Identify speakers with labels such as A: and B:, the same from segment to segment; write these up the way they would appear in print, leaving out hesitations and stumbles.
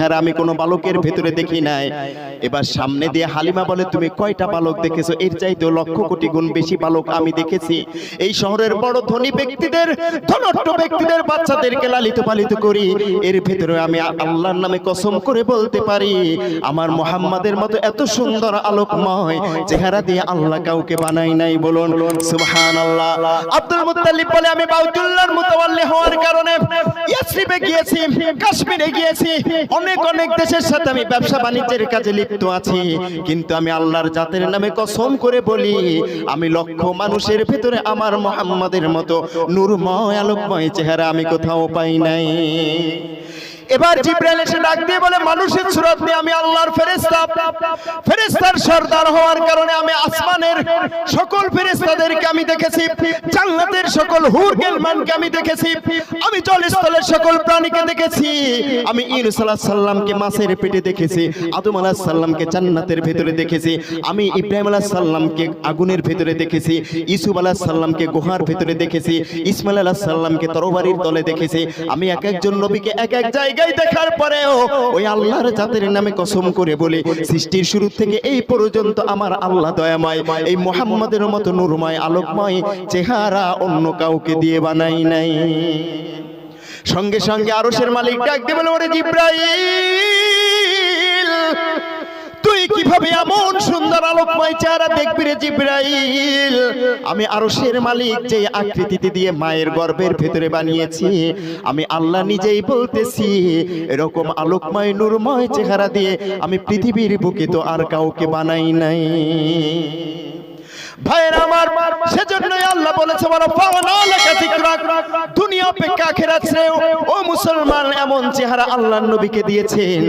A: চেহারা আমি কোনো বালকের ভেতরে দেখি নাই। এবার সামনে দিয়ে হালিমা বলে, তুমি কয়টা বালক দেখেছো? এর চাইতেও লক্ষ কোটি গুণ বেশি বালক আমি দেখেছি। এই শহরের বড় ধনী ব্যক্তিদের, ধনট্ট ব্যক্তিদের বাচ্চাদেরকে লালিত পালিত করি, এর ভেতরে আমি আল্লাহর নামে কসম করে বলতে পারি আমার মুহাম্মাদের মতো এত সুন্দর আলোকময় চেহারা দিয়ে আল্লাহ কাউকে বানাই নাই। বলুন সুবহানাল্লাহ। আব্দুল মুত্তালিব বলে, আমি বাউতুল্লাহর মুতাওয়াল্লি হওয়ার কারণে ইয়াসরিবে গিয়েছি, কাশ্মীরে গিয়েছি, অনেক অনেক দেশের সাথে আমি ব্যবসা বাণিজ্যের কাজে লিপ্ত আছি, কিন্তু আমি আল্লাহর জাতের নামে কসম করে বলি আমি লক্ষ মানুষের ভেতরে আমার মুহাম্মাদের মতো নূরময় আলোকময় চেহারা আমি কোথাও পাই নাই। এবার জিবরাইল এসে ডাক দিয়ে বলে, মানুষের সুরত নিয়ে আমি আল্লাহর ফেরেশতা, ফেরেশতার সরদার হওয়ার কারণে আমি আসমানের সকল ফেরেশতাদেরকে আমি দেখেছি, জান্নাতের সকল হুর গিলমানকে আমি দেখেছি, আমি জলস্থলের সকল প্রাণীকে দেখেছি, আমি ইউনূস আলাইহিস সালামকে মাছের পেটে দেখেছি, আদম আলাইহিস সালামকে জান্নাতের ভেতরে দেখেছি, আমি ইব্রাহিম আলাইহিস সালামকে আগুনের ভেতরে দেখেছি, ইউসুফ আলাইহিস সালামকে গুহার ভেতরে দেখেছি, ইসমাঈল আলাইহিস সালামকে তরবারির তলে দেখেছি। আমি এক একজন নবীকে এক এক জায়গায় দেখার পরেও ওই আল্লাহর জাতের নামে কসম করে বলি সৃষ্টির শুরু থেকে এই পর্যন্ত আমার আল্লাহ দয়াময় এই মুহাম্মাদের মতো নূরময় আলোকময় চেহারা অন্য কাউকে দিয়ে বানাই নাই। সঙ্গে সঙ্গে আরশের মালিক ডাক দিয়ে বলে, ওরে জিবরাইল, তুই কিভাবে এমন সুন্দর আলোকময় চেহারা দেখবি রে জিবরাইল? আমি আরশের মালিক যে আকৃতিতে দিয়ে মায়ের গর্ভের ভেতরে বানিয়েছি, আমি আল্লাহ নিজেই বলতেছি এরকম আলোকময় নূরময় চেহারা দিয়ে আমি পৃথিবীর বুকে তো আর কাউকে বানাই নাই। ভাইরা আমার, সেজন্যই আল্লাহ বলেছে দুনিয়া অপেক্ষা আখিরাত শ্রেয়। ও মুসলমান, এমন চেহারা আল্লাহর নবীকে দিয়েছেন,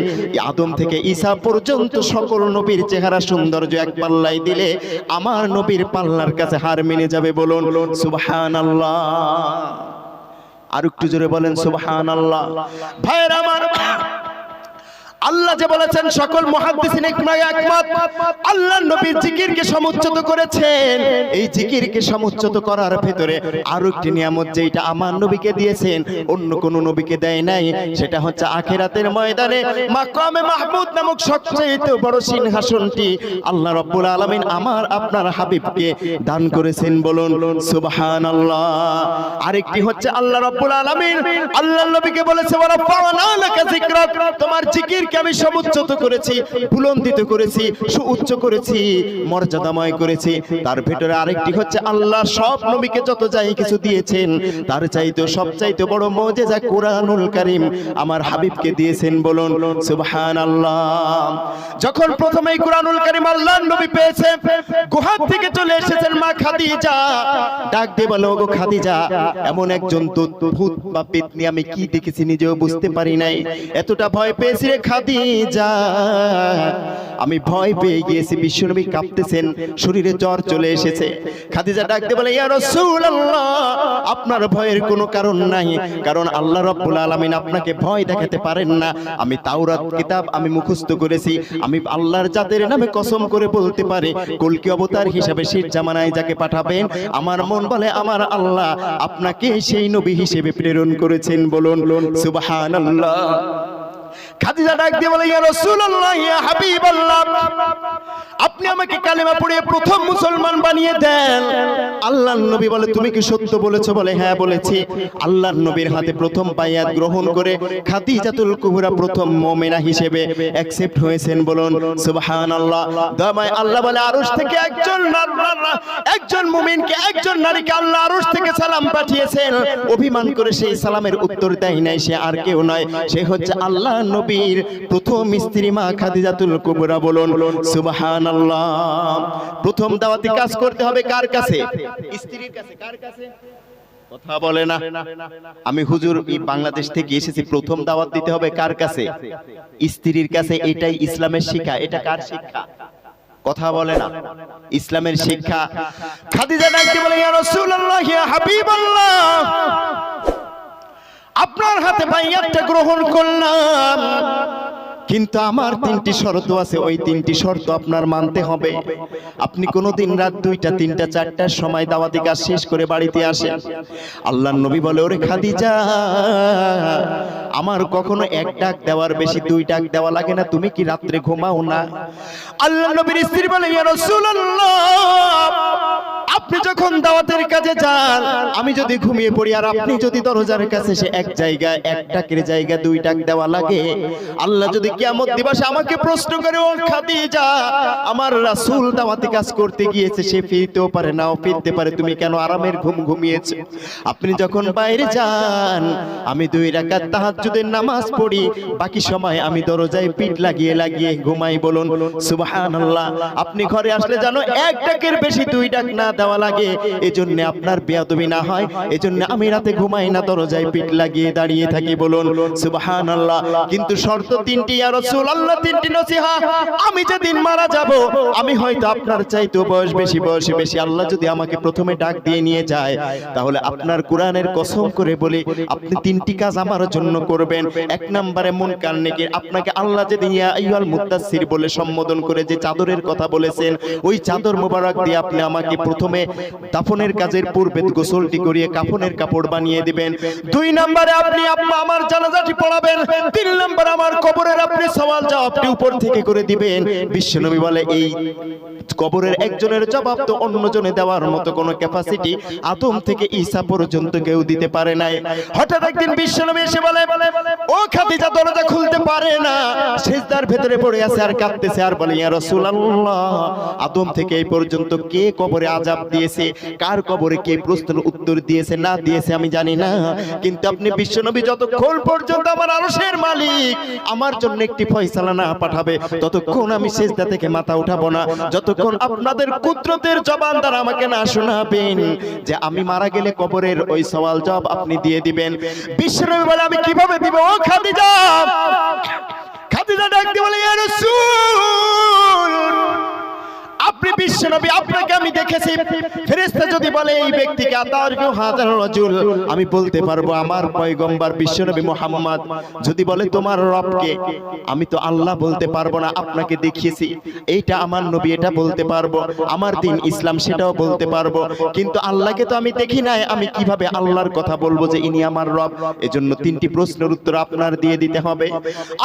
A: আদম থেকে ঈসা পর্যন্ত সকল নবীর চেহারা সৌন্দর্য এক পাল্লায় দিলে আমার নবীর পাল্লার কাছে হার মেনে যাবে। বলুন সুবহানাল্লাহ। আর একটু জোরে বলেন সুবহানাল্লাহ। ভাইরা আমার, আল্লাহ যে বলেছেন সকল মুহাদ্দিসিন একমত, আল্লাহর নবীর জিকিরকে সমুচ্চত করেছেন। এই জিকিরকে সমুচ্চত করার ভিতরে আরো একটি নিয়ামত যেটা আমার নবীকে দিয়েছেন, অন্য কোন নবীকে দেয় নাই, সেটা হচ্ছে আখিরাতের ময়দানে মাকামে মাহমুদ নামক সবচেয়ে বড় সিংহাসনটি আল্লাহ রাব্বুল আলামিন আমার আপনার হাবিবকে দান করেছেন। বলুন সুবহানাল্লাহ। আরেকটি হচ্ছে আল্লাহ রাব্বুল আলামিন আল্লাহর নবীকে বলেছে, ওয়া রাফা'না লাকা যিকরাক, তোমার জিকির আমি সমুচ্চত করেছি, বুলন্দিত করেছি, সুউচ্চ করেছি, মর্যাদাময় করেছি। তার ভিতরে আরেকটি হচ্ছে আল্লাহ সব নবীকে যত যাই কিছু দিয়েছেন তার চাইতে সবচাইতে বড় মুজিজা কুরআনুল কারীম আমার হাবিবকে দিয়েছেন। বলুন সুবহানাল্লাহ। যখন প্রথমেই কুরআনুল কারীম আল্লাহর নবী পেয়েছে, গুহা থেকে চলে এসেছেন মা খাদিজা, ডাক দিয়ে বলে, ওগো খাদিজা, এমন একজন ভূত বা পেতনি আমি কি দেখেছি নিজেও বুঝতে পারি নাই, এতটা ভয় পেয়েছি রে খাদিজা, আমি ভয় পেয়ে গিয়েছি। বিশ্বনবী কাঁপতেছেন, শরীরে জ্বর চলে এসেছে। খাদিজা ডাকতে বলে, ইয়া রাসূলুল্লাহ, আপনার ভয়ের কোনো কারণ নাই, কারণ আল্লাহ রাব্বুল আলামিন আপনাকে ভয় দেখাতে পারেন না। আমি তাওরাত কিতাব আমি মুখস্থ করেছি, আমি আল্লাহর জাতের নামে কসম করে বলতে পারি কলকি অবতার হিসেবে শেষ জামানায় যাকে পাঠাবেন, আমার মন বলে আমার আল্লাহ আপনাকে সেই নবী হিসেবে প্রেরণ করেছেন। বলুন সুবহানাল্লাহ। খাদিজা ডাক দিয়ে বলে, ইয়া রাসূলুল্লাহ, ইয়া হাবিবাল্লাহ, আপনি আমাকে কালেমা পড়িয়ে প্রথম মুসলমান বানিয়ে দেন। আল্লাহর নবী বলে, তুমি কি সত্য বলেছো? বলে, হ্যাঁ বলেছি। আল্লাহর নবীর হাতে প্রথম বাইয়াত গ্রহণ করে খাদিজাতুল কুবরা প্রথম মুমিনা হিসেবে অ্যাকসেপ্ট হয়েছেন। বলুন সুবহানাল্লাহ। দয়াময় আল্লাহ বলে, আরশ থেকে একজন মুমিনকে, একজন নারীকে আল্লাহ আরশ থেকে সালাম পাঠিয়েছেন। অভিমান করে সেই সালামের উত্তর দেয় নাই, সে আর কেউ নয়, সে হচ্ছে আল্লাহ নবীর প্রথম স্ত্রী মা খাদিজাতুল কুবরা। বলুন সুবহানাল্লাহ। প্রথম দাওয়াতি কাজ করতে হবে কার কাছে? স্ত্রীর কাছে। কার কাছে? কথা বলে না। আমি হুজুর বাংলাদেশ থেকে এসেছি, প্রথম দাওয়াত দিতে হবে কার কাছে? স্ত্রীর কাছে। এটাই ইসলামের শিক্ষা। এটা কার শিক্ষা? কথা বলে না। ইসলামের শিক্ষা। খাদিজা ডাকতে বলে, ইয়া রাসূলুল্লাহ, ইয়া হাবিবাল্লাহ, আপনার হাতে বাইয়াতটা গ্রহণ করলাম, কিন্তু আমার 3টি শর্ত আছে, ওই 3টি শর্ত আপনার মানতে হবে। আপনি কোনোদিন রাত 2টা 3টা 4টার সময় দাওয়াতি কাজ শেষ করে বাড়িতে আসেন, আল্লাহর নবী বলে, ওরে খাদিজা, আমার কখনো 1 ডাক দেওয়ার বেশি 2 ডাক দেওয়া লাগে না, তুমি কি রাত্রে ঘুমাও না? আল্লাহর নবীর স্ত্রী বলে, ইয়া রাসূলুল্লাহ, আপনি যখন দাওয়াতের কাজে যান, আমি যদি ঘুমিয়ে পড়ি আর আপনি যদি দরজার কাছে সে 1 জায়গায় 1 ডাকের জায়গা 2 ডাক দেওয়া লাগে, আল্লাহ যদি কিয়ামত দিবসে আমাকে প্রশ্ন করে, ও খাদিজা, আমার রাসূল দাওয়াতি কাজ করতে গিয়েছে, সে ফিরতেও পারে নাও ফিরতে পারে, তুমি কেন আরামের ঘুম ঘুমিয়েছো? আপনি যখন বাইরে যান, আমি 2 রাকাত তাহাজ্জুদের নামাজ পড়ি, বাকি সময় আমি দরজায় পিঠ লাগিয়ে লাগিয়ে ঘুমাই। বলুন সুবহানাল্লাহ। আপনি ঘরে আসলে জানো 1 ডাকের বেশি 2 ডাক না দেওয়া লাগে, এজন্য আপনার বেয়াদবি না হয়, এজন্য আমি রাতে ঘুমাই না, দরজায় পিঠ লাগিয়ে দাঁড়িয়ে থাকি। বলুন সুবহানাল্লাহ। কিন্তু শর্ত 3টি ইয়া রাসূলুল্লাহ, 3টি নসিহা। আমি যেদিন মারা যাব, আমি হয়তো আপনার চাইতেও বয়স বেশি, আল্লাহ যদি আমাকে প্রথমে ডাক দিয়ে নিয়ে যায়, তাহলে আপনার কোরআনের কসম করে বলি, আপনি 3টি কাজ আমার জন্য করবেন। 1 নম্বরে মুনকার নেকি, আপনাকে আল্লাহ যেদিন ইয়া আইয়ুহাল মুদ্দাসসির বলে সম্বোধন করে যে চাদরের কথা বলেছেন, ওই চাদর মোবারক দিয়ে আপনি আমাকে প্রথমে দাফনের কাজের পূর্বে গোসলটি করিয়ে কাফনের কাপড় বানিয়ে দিবেন। 2 নম্বরে আপনি আমার জানাজাটি পড়াবেন। 3 নম্বরে আমার কবরের আপনি সওয়াল জবাবটি উপর থেকে করে দিবেন। বিশ্বনবী বলে, এই কবরের একজনের জবাব তো অন্যজনে দেওয়ার মতো কোনো ক্যাপাসিটি আদম থেকে ঈসা পর্যন্ত কেউ দিতে পারে নাই। হঠাৎ একদিন বিশ্বনবী এসে বলে, ও খাদিজা, দরজা খুলতে পারে না, সিজদার ভেতরে পড়ে আছে আর কাঁদতেছে, আর বলে, ইয়া রাসূলুল্লাহ, আদম থেকে এই পর্যন্ত কে কবরে আযাব দিয়েছে, কার কবরে কে প্রশ্নের উত্তর দিয়েছে না দিয়েছে আমি জানি না, কিন্তু আপনি বিশ্বনবী যতক্ষণ পর্যন্ত আমার আরশের মালিক আমার জন্য একটি ফয়সালা না পাঠাবে, ততক্ষণ আমি সিজদা থেকে মাথা উঠাবো না, যতক্ষণ আপনাদের কুদরতের জবান দ্বারা আমাকে না শোনাবেন যে আমি মারা গেলে কবরের ওই সওয়াল জবাব আপনি দিয়ে দিবেন। বিশ্বনবী বলে, আমি কিভাবে দিব? ও খাদিজা, খাদিজা ডাক দিয়ে বলে, ইয়া রাসূল, আপনি বিশ্বনবী, আপনাকে আমি দেখেছি। ফেরেশতা যদি বলে এই ব্যক্তিকে আতারকু হাযার রাজুল, আমি বলতে পারবো আমার পয়গম্বর বিশ্বনবী মুহাম্মদ। যদি বলে তোমার রবকে, আমি তো আল্লাহ বলতে পারবো না, আপনাকে দেখিয়েছি এইটা আমার নবী, এটা বলতে পারবো, আমার দিন ইসলাম সেটাও বলতে পারবো, কিন্তু আল্লাহকে তো আমি দেখি নাই, আমি কিভাবে আল্লাহর কথা বলবো যে ইনি আমার রব? এজন্য 3টি প্রশ্নের উত্তর আপনার দিয়ে দিতে হবে।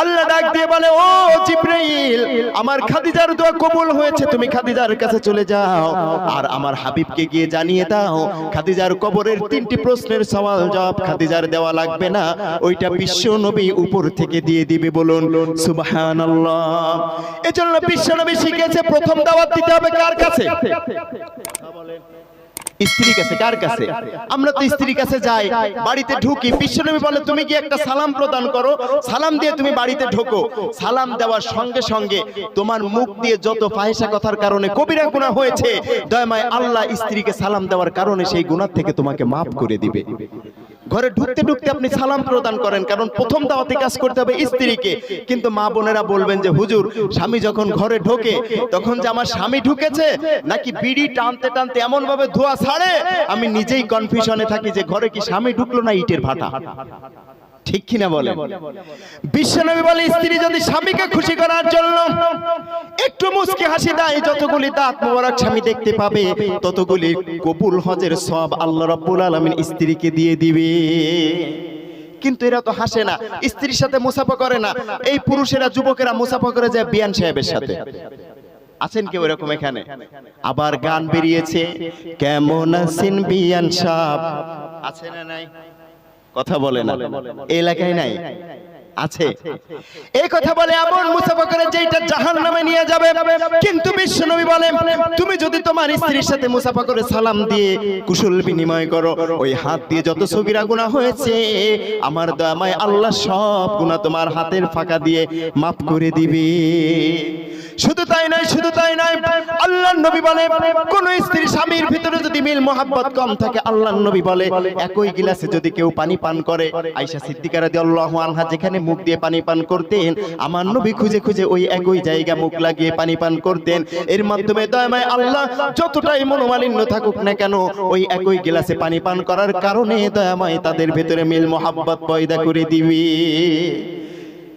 A: আল্লাহ ডাক দিয়ে বলে, ও জিবরাইল, আমার খাদিজার দোয়া কবুল হয়েছে, তুমি খাদিজার কাছে চলে যাও আর আমার হাবিবকে গিয়ে জানিয়ে দাও, খাদিজার কবরের 3টি প্রশ্নের সওয়াল জবাব খাদিজার দেওয়া লাগবে না, ওইটা বিশ্ব নবী উপর থেকে দিয়ে দিবে। বলুন সুবহানাল্লাহ। এজন্য বিশ্ব নবী শিখেছে প্রথম দাওয়াত দিতে হবে কার কাছে? স্ত্রীর কাছে। কার কাছে? আমরা তো স্ত্রীর কাছে যাই, বাড়িতে ঢুকি, বিশ্বনবী বলে তুমি কি একটা সালাম প্রদান করো, সালাম দিয়ে তুমি বাড়িতে ঢোকো, সালাম দেওয়ার সঙ্গে সঙ্গে তোমার মুখ দিয়ে যত ফাহিশা কথার কারণে কবিরা গুনাহ হয়েছে, দয়াময় আল্লাহ স্ত্রীকে সালাম দেওয়ার কারণে সেই গুনাহ থেকে তোমাকে মাফ করে দিবে। ঘরে ঢুকতে ঢুকতে আপনি সালাম প্রদান করেন, কারণ প্রথম দাওয়াতে কাজ করতে হবে স্ত্রীকে। কিন্তু মা বোনেরা বলবেন যে হুজুর, স্বামী যখন ঘরে ঢোকে তখন যে আমার স্বামী ঢুকেছে নাকি বিড়ি টানতে টানতে এমন ভাবে ধোঁয়া ছাড়ে, আমি নিজেই কনফিউশনে থাকি যে ঘরে কি স্বামী ঢুকলো না ইটের ভাটা। ঠিক কিনা বলে? বিশ্বনবী বলে, স্ত্রী যদি স্বামীকে খুশি করার জন্য একটু মুচকি হাসি দেয়, যতগুলি দাঁত মোবারক স্বামী দেখতে পাবে, ততগুলি কবুল হজের সওয়াব আল্লাহ রাব্বুল আলামিন স্ত্রীকে দিয়ে দিবে। কিন্তু এরা তো হাসে না, স্ত্রীর সাথে মুসাফা করে না। এই পুরুষেরা, যুবকেরা মুসাফা করে যায় বিয়ান সাহেবের সাথে। আছেন কেউ এরকম এখানে? আবার গান বেরিয়েছে, কেমন আছেন বিয়ান সাহেব, আছে না নাই? কথা বলে না, এলাকায় নাই? আছে। এই কথা বলে এমন মুসাফা করে যেটা জাহান্নামে নিয়ে যাবে। কিন্তু বিশ্বনবী বলেন, তুমি যদি তোমার স্ত্রীর সাথে মুসাফা করে সালাম দিয়ে কুশল বিনিময় করো, ওই হাত দিয়ে যত সগীরা গুনাহ হয়েছে আমার দয়াময় আল্লাহ সব গুনাহ তোমার হাতের ফাঁকা দিয়ে মাফ করে দিবে। শুধু তাই নয়, শুধু তাই নয়, আল্লাহর নবী বলে, কোন স্ত্রী স্বামীর ভিতরে যদি মিল মোহাব্বত কম থাকে, আল্লাহর নবী বলে একই গিলাসে যদি কেউ পানি পান করে, আয়েশা সিদ্দিকা রাদিয়াল্লাহু আনহা যেখানে মুখ দিয়ে পানি পান করতেন, আমার নবী খুঁজে খুঁজে ওই একই জায়গা মুখ লাগিয়ে পানি পান করতেন। এর মাধ্যমে দয়াময় আল্লাহ যতটাই মনোমালিন্য থাকুক না কেন, ওই একই গিলাসে পানি পান করার কারণে দয়াময় তাদের ভিতরে মিল মোহাব্বত পয়দা করে দিবে।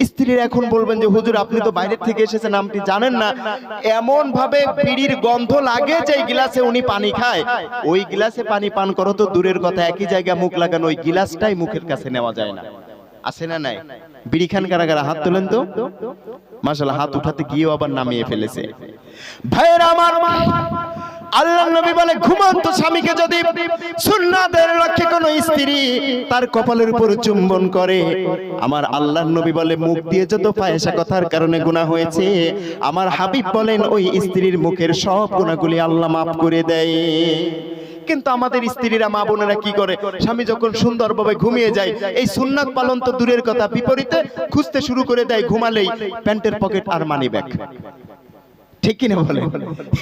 A: স্ত্রীর এখন বলবেন যে হুজুর আপনি তো বাইরে থেকে এসেছেন, আপনি জানেন না, এমন ভাবে বিড়ির গন্ধ লাগে যে গ্লাসে উনি পানি খায়, ওই গ্লাসে পানি পান করো তো দূরের কথা, একই জায়গায় মুখ লাগানো ওই গ্লাসটাই মুখের কাছে নেওয়া যায় না। আছে না নাই? বিড়ি খান কারা কারা? হাত তোলেন তো। মাশাআল্লাহ, হাত উঠাতে গিয়েও আবার নামিয়ে ফেলেছে। ভাইয়েরা আমার, আল্লাহর নবী বলে ঘুমন্ত স্বামীকে যদি সুন্নাতের লক্ষ্যে কোন স্ত্রী তার কপালের উপর চুম্বন করে, আমার আল্লাহর নবী বলে মুখ দিয়ে যত ফাহিশা কথার কারণে গুনাহ হয়েছে, আমার হাবিব বলেন ওই স্ত্রীর মুখের সব গুনাহগুলি আল্লাহ মাফ করে দেয়। কিন্তু আমাদের স্ত্রীরা, মা বোনেরা কি করে? স্বামী যখন সুন্দরভাবে ঘুমিয়ে যায়, এই সুন্নাত পালন তো দূরের কথা, বিপরীতে খুঁজতে শুরু করে দেয় ঘুমালেই প্যান্টের পকেট আর মানি ব্যাগ। ঠিক কিনা বলে?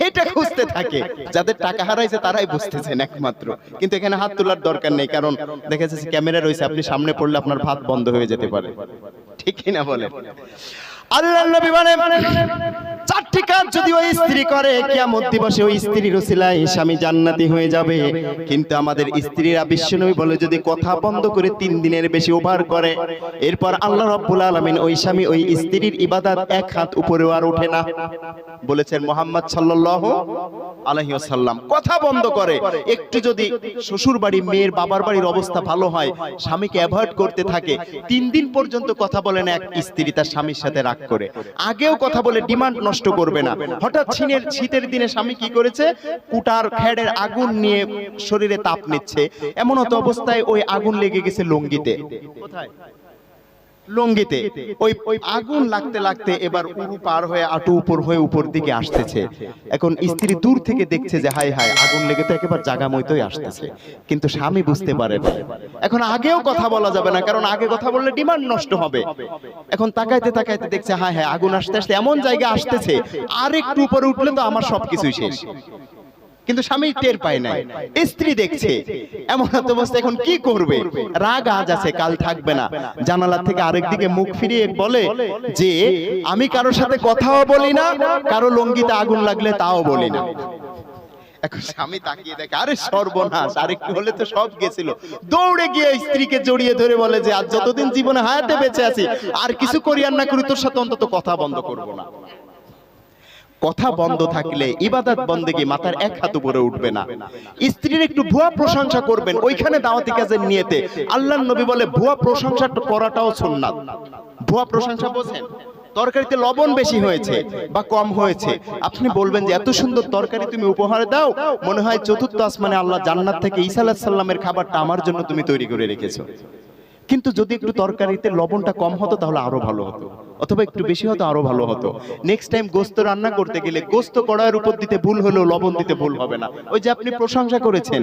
A: এটা খুঁজতে থাকে। যাদের টাকা হারাইছে তারাই বুঝতেছেন একমাত্র। কিন্তু এখানে হাত তোলার দরকার নেই, কারণ দেখা যাচ্ছে ক্যামেরা রয়েছে, আপনি সামনে পড়লে আপনার ভাত বন্ধ হয়ে যেতে পারে। ঠিক কিনা বলে? আল্লাহর নবী বলেন চারটি কাজ যদি ওই স্ত্রী করে, কিয়ামত দিবসে ওই স্ত্রীর উসিলায় স্বামী জান্নাতি হয়ে যাবে। কিন্তু আমাদের স্ত্রীরা, বিশ্বনবী বলে, যদি কথা বন্ধ করে 3 দিনের বেশি ওভার করে, এরপর আল্লাহ রাব্বুল আলামিন ওই স্বামী ওই স্ত্রীর ইবাদত এক হাত উপরেও আর ওঠে না। বলেছেন মুহাম্মদ সাল্লাল্লাহু আলাইহি ওয়াসাল্লাম। কথা বন্ধ করে, একটু যদি শ্বশুর বাড়ি, মেয়ের বাবার বাড়ির অবস্থা ভালো হয়, স্বামীকে অ্যাভয়েড করতে থাকে, 3 দিন পর্যন্ত কথা বলে না এক স্ত্রী তার স্বামীর সাথে রাগ করে। আগেও কথা বলে ডিমান্ড নষ্ট করবে না। হঠাৎ শীতের দিনে স্বামী কি করেছে, কুটার খেড়ের আগুন নিয়ে শরীরে তাপ নিচ্ছে, এমন তো অবস্থায় ওই আগুন লেগে গেছে লুঙ্গিতে। কোথায়? লুঙ্গিতে। ওই আগুন লাগতে লাগতে এবার উরু পার হয়ে আটু উপর হয়ে উপর দিকে আসতেছে। এখন স্ত্রী দূর থেকে দেখছে যে হায় হায়, আগুন লেগে তো একেবারে জাগা মতোই আসতেছে, কিন্তু স্বামী বুঝতে পারে না। এখন আগেও কথা বলা যাবে না, কারণ আগে কথা বললে ডিমান্ড নষ্ট হবে। এখন তাকাইতে তাকাইতে দেখছে হায় হায়, আগুন আসতে আসতে এমন জায়গা আসতেছে, আর একটু উপরে উঠলে তো আমার সবকিছুই শেষ। কিন্তু স্বামী টের পায় না, স্ত্রী দেখছে। এমন অবস্থা এখন কি করবে? রাগ আজ আছে, কাল থাকবে না। জানালা থেকে আরেক দিকে মুখ ফিরিয়ে বলে যে আমি কারোর সাথে কথাও বলি না, কারো লঙ্গিতে আগুন লাগলে তাও বলি না। এখন স্বামী তাকিয়ে দেখে, আরে সর্বনাশ, আরেকটু হলে তো সব গেছিল। দৌড়ে গিয়ে স্ত্রীকে জড়িয়ে ধরে বলে যে আজ যতদিন জীবনে হায়াতে বেঁচে আছি, আর কিছু করি আর না করি, তোর সাথে অন্তত কথা বন্ধ করবো না। কথা বন্ধ থাকলে ইবাদত বন্দেগী মাথার এক হাত উপরে উঠবে না। স্ত্রীর একটু ভুয়া প্রশংসা করবেন ওইখানে দাওয়াতি কাজের নিয়তে। আল্লাহর নবী বলে ভুয়া প্রশংসা করাটাও সুন্নাত। ভুয়া প্রশংসা বোঝেন? তরকারিতে লবণ বেশি হয়েছে বা কম হয়েছে, আপনি বলবেন যে এত সুন্দর তরকারি তুমি উপহার দাও, মনে হয় চতুর্থ আসমানে আল্লাহ জান্নাত থেকে ঈসা আলাইহিস সালামের খাবারটা আমার জন্য তুমি তৈরি করে রেখেছো। কিন্তু যদি একটু তরকারিতে লবণটা কম হতো তাহলে আরো ভালো হতো, অথবা একটু বেশি হতো আরো ভালো হতো। নেক্সট টাইম গোস্ত রান্না করতে গেলে গোস্ত কড়াইয়ের উপর দিতে ভুল হলেও লবণ দিতে ভুল হবে না। ওই যে আপনি প্রশংসা করেছেন,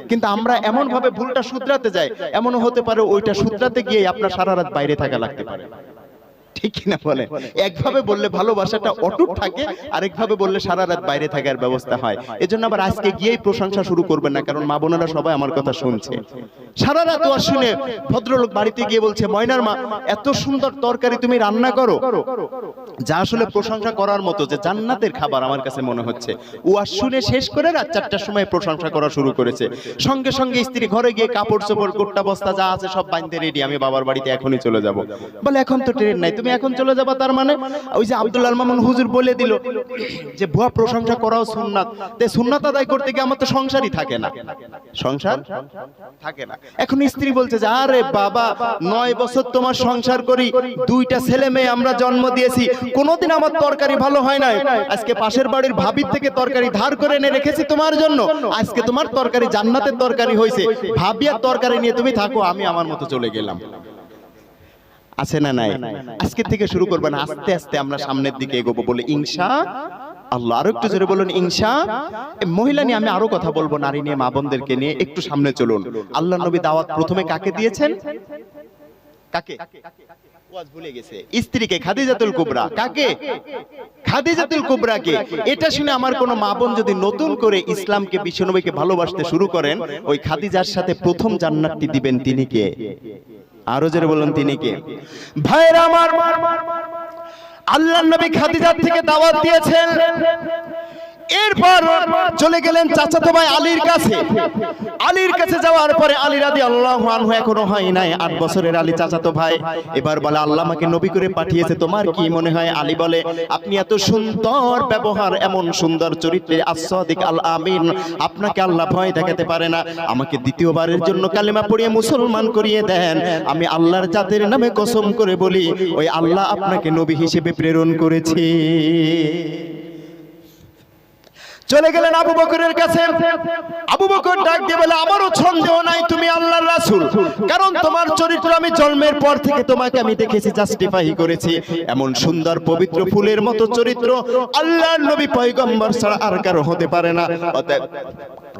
A: কিন্তু আমরা এমন ভাবে ভুলটা শুধরাতে যাই, এমনও হতে পারে ওইটা শুধরাতে গিয়ে আপনার সারা রাত বাইরে থাকা লাগতে পারে। ঠিক কিনা বলে? একভাবে বললে ভালোবাসাটা অটুট থাকে, আরেকভাবে বললে সারা রাত বাইরে থাকার ব্যবস্থা হয়। এজন্য আবার আজকে গিয়েই প্রশংসা শুরু করবেন না, কারণ মা বোনেরা সবাই আমার কথা শুনছে। সারা রাত ওয়াজ শুনে ভদ্রলোক বাড়িতে গিয়ে বলছে, ময়নার মা এত সুন্দর তরকারি তুমি রান্না করো, যা আসলে প্রশংসা করার মতো, যে জান্নাতের খাবার আমার কাছে মনে হচ্ছে। ওয়াজ শুনে শেষ করে রাত 4টার সময় প্রশংসা করা শুরু করেছে। সঙ্গে সঙ্গে স্ত্রী ঘরে গিয়ে কাপড় চোপড় গোটা বস্তা যা আছে সব বাঁধতে রেডি, আমি বাবার বাড়িতে এখনই চলে যাব। বলে এখন তো ট্রেন নাই, তুমি এখন চলে যাবা? তার মানে ওই যে আব্দুল মামুন হুজুর বলে দিল যে ভুয়া প্রশংসা করাও সুন্নাত। তে সুন্নাত আদায় করতে গিয়ে আমার তো সংসারই থাকে না, সংসার থাকে না। এখন স্ত্রী বলছে যে আরে বাবা, 9 বছর তোমার সংসার করি, 2টা ছেলে মেয়ে আমরা জন্ম দিয়েছি, কোনোদিন আমার তরকারি ভালো হয় নাই। আজকে পাশের বাড়ির ভাবির থেকে তরকারি ধার করে এনে রেখেছি তোমার জন্য, আজকে তোমার তরকারি জান্নাতের তরকারি হয়েছে, ভাবি আর তরকারি নিয়ে তুমি থাকো, আমি আমার মতো চলে গেলাম। আছে না নাই? আজকে থেকে শুরু করবেন, আস্তে আস্তে আমরা সামনের দিকে এগোবো বলে ইনশাআল্লাহ। আরো একটু জোরে বলুন ইনশাআল্লাহ। মহিলা নিয়ে আমি আরো কথা বলবো, নারী নিয়ে, মা বোনদেরকে নিয়ে একটু সামনে চলুন। আল্লাহর নবী দাওয়াত প্রথমে কাকে দিয়েছেন? কাকে? ওয়াজ ভুলে গেছে। স্ত্রীকে, খাদিজাতুল কুবরা। কাকে? খাদিজাতুল কুবরাকে। এটা শুনে আমার কোন মা বোন যদি নতুন করে ইসলামকে, বিশ্বনবীকে ভালোবাসতে শুরু করেন, ওই খাদিজার সাথে প্রথম জান্নাতটি দিবেন তিনি কে? আরো জোরে বলুন তিনি কে? ভাইরা আমার, আল্লাহর নবী খাদিজার থেকে দাওয়াত দিয়েছেন। এরপর চলে গেলেন চাচাতো ভাই আলীর কাছে। আলীর কাছে যাওয়ার পরে আলী রাদিয়াল্লাহু আনহু এখনো হয় নাই 8 বছরের আলী চাচাতো ভাই। এবার বলে আল্লাহ আমাকে নবী করে পাঠিয়েছে, তোমার কি মনে হয়? আলী বলে আপনি এত সুন্দর ব্যবহার, এমন সুন্দর চরিত্রে as-সাদিক আল-আমিন, আপনাকে আল্লাহ ভয় দেখাতে পারে না। আমাকে দ্বিতীয়বারের জন্য কালেমা পড়িয়ে মুসলমান করিয়ে দেন। আমি আল্লাহর জাতের নামে কসম করে বলি ওই আল্লাহ আপনাকে নবী হিসেবে প্রেরণ করেছে। চলে গেলেন আবু বকরের কাছে। আবু বকর ডাক দিয়ে বলে আমারও সন্দেহ নাই তুমি আল্লাহর রাসূল, কারণ তোমার চরিত্র আমি জন্মের পর থেকে তোমাকে আমি দেখেছি, জাস্টিফাই করেছি। এমন সুন্দর পবিত্র ফুলের মতো চরিত্র আল্লাহর নবী পয়গম্বর ছাড়া আর কারো হতে পারে না। অতএব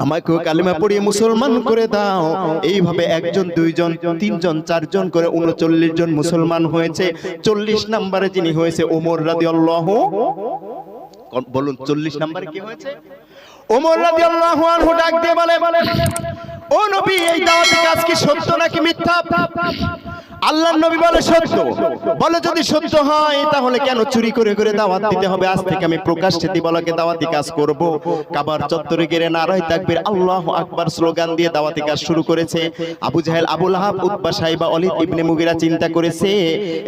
A: আমাকেও কালিমা পড়িয়ে মুসলমান করে দাও। এইভাবে একজন, দুইজন, তিনজন, চারজন করে 39 জন মুসলমান হয়েছে। 40 নম্বরে যিনি হয়েছে ওমর রাদিয়াল্লাহু, বলুন 40 নম্বরে কি হয়েছে? ওমর রাদিয়াল্লাহু আনহু ডাক দিয়ে বলে ও নবী, এই দাওয়াতি কাজ কি সত্য নাকি মিথ্যা? আল্লাহর নবী বলে সত্য। বলে যদি সত্য হয় তাহলে কেন চুরি করে করে দাওয়াত দিতে হবে? আজ থেকে আমি প্রকাশ্যে দিবালকে দাওয়াতি কাজ করব। কাবার চত্বরে গিয়ে নারায়ে তাকবীর আল্লাহু আকবার স্লোগান দিয়ে দাওয়াতি কাজ শুরু করেছে। আবু জাহেল, আবু লাহাব, উতবা, সাইবা, ওয়ালিদ ইবনে মুগিরা চিন্তা করেছে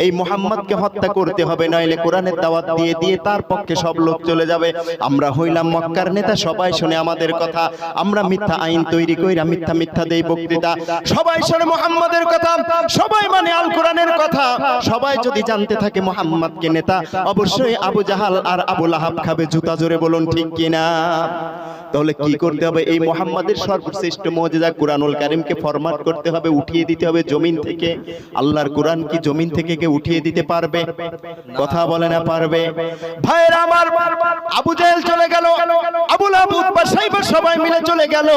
A: এই মুহাম্মদকে হত্যা করতে হবে, নইলে কোরআনের দাওয়াত দিয়ে দিয়ে তার পক্ষে সব লোক চলে যাবে। আমরা হইলাম মক্কার নেতা, সবাই শুনে আমাদের কথা। আমরা মিথ্যা আইন তৈরি কইরা মিথ্যা মিথ্যা দেই বক্তৃতা, সবাই শুনে মুহাম্মাদের কথা, সবাই আল কোরআনের কথা। সবাই যদি জানতে থাকে মুহাম্মদকে নেতা, অবশ্যই আবু জাহাল আর আবু লাহাব খাবে জুতা। জোরে বলুন ঠিক কিনা? তাহলে কি করতে হবে? এই মুহাম্মাদের সর্বশ্রেষ্ঠ মুজিজা কুরআনুল কারীমকে ফরম্যাট করতে হবে, উঠিয়ে দিতে হবে জমিন থেকে। আল্লাহর কোরআন কি জমিন থেকে কে উঠিয়ে দিতে পারবে? কথা বলে না পারবে? ভাইরা আমার, আবু জাহেল চলে গেল, আবু লাহাব, উতবা, সাইবা সবাই মিলে চলে গেল।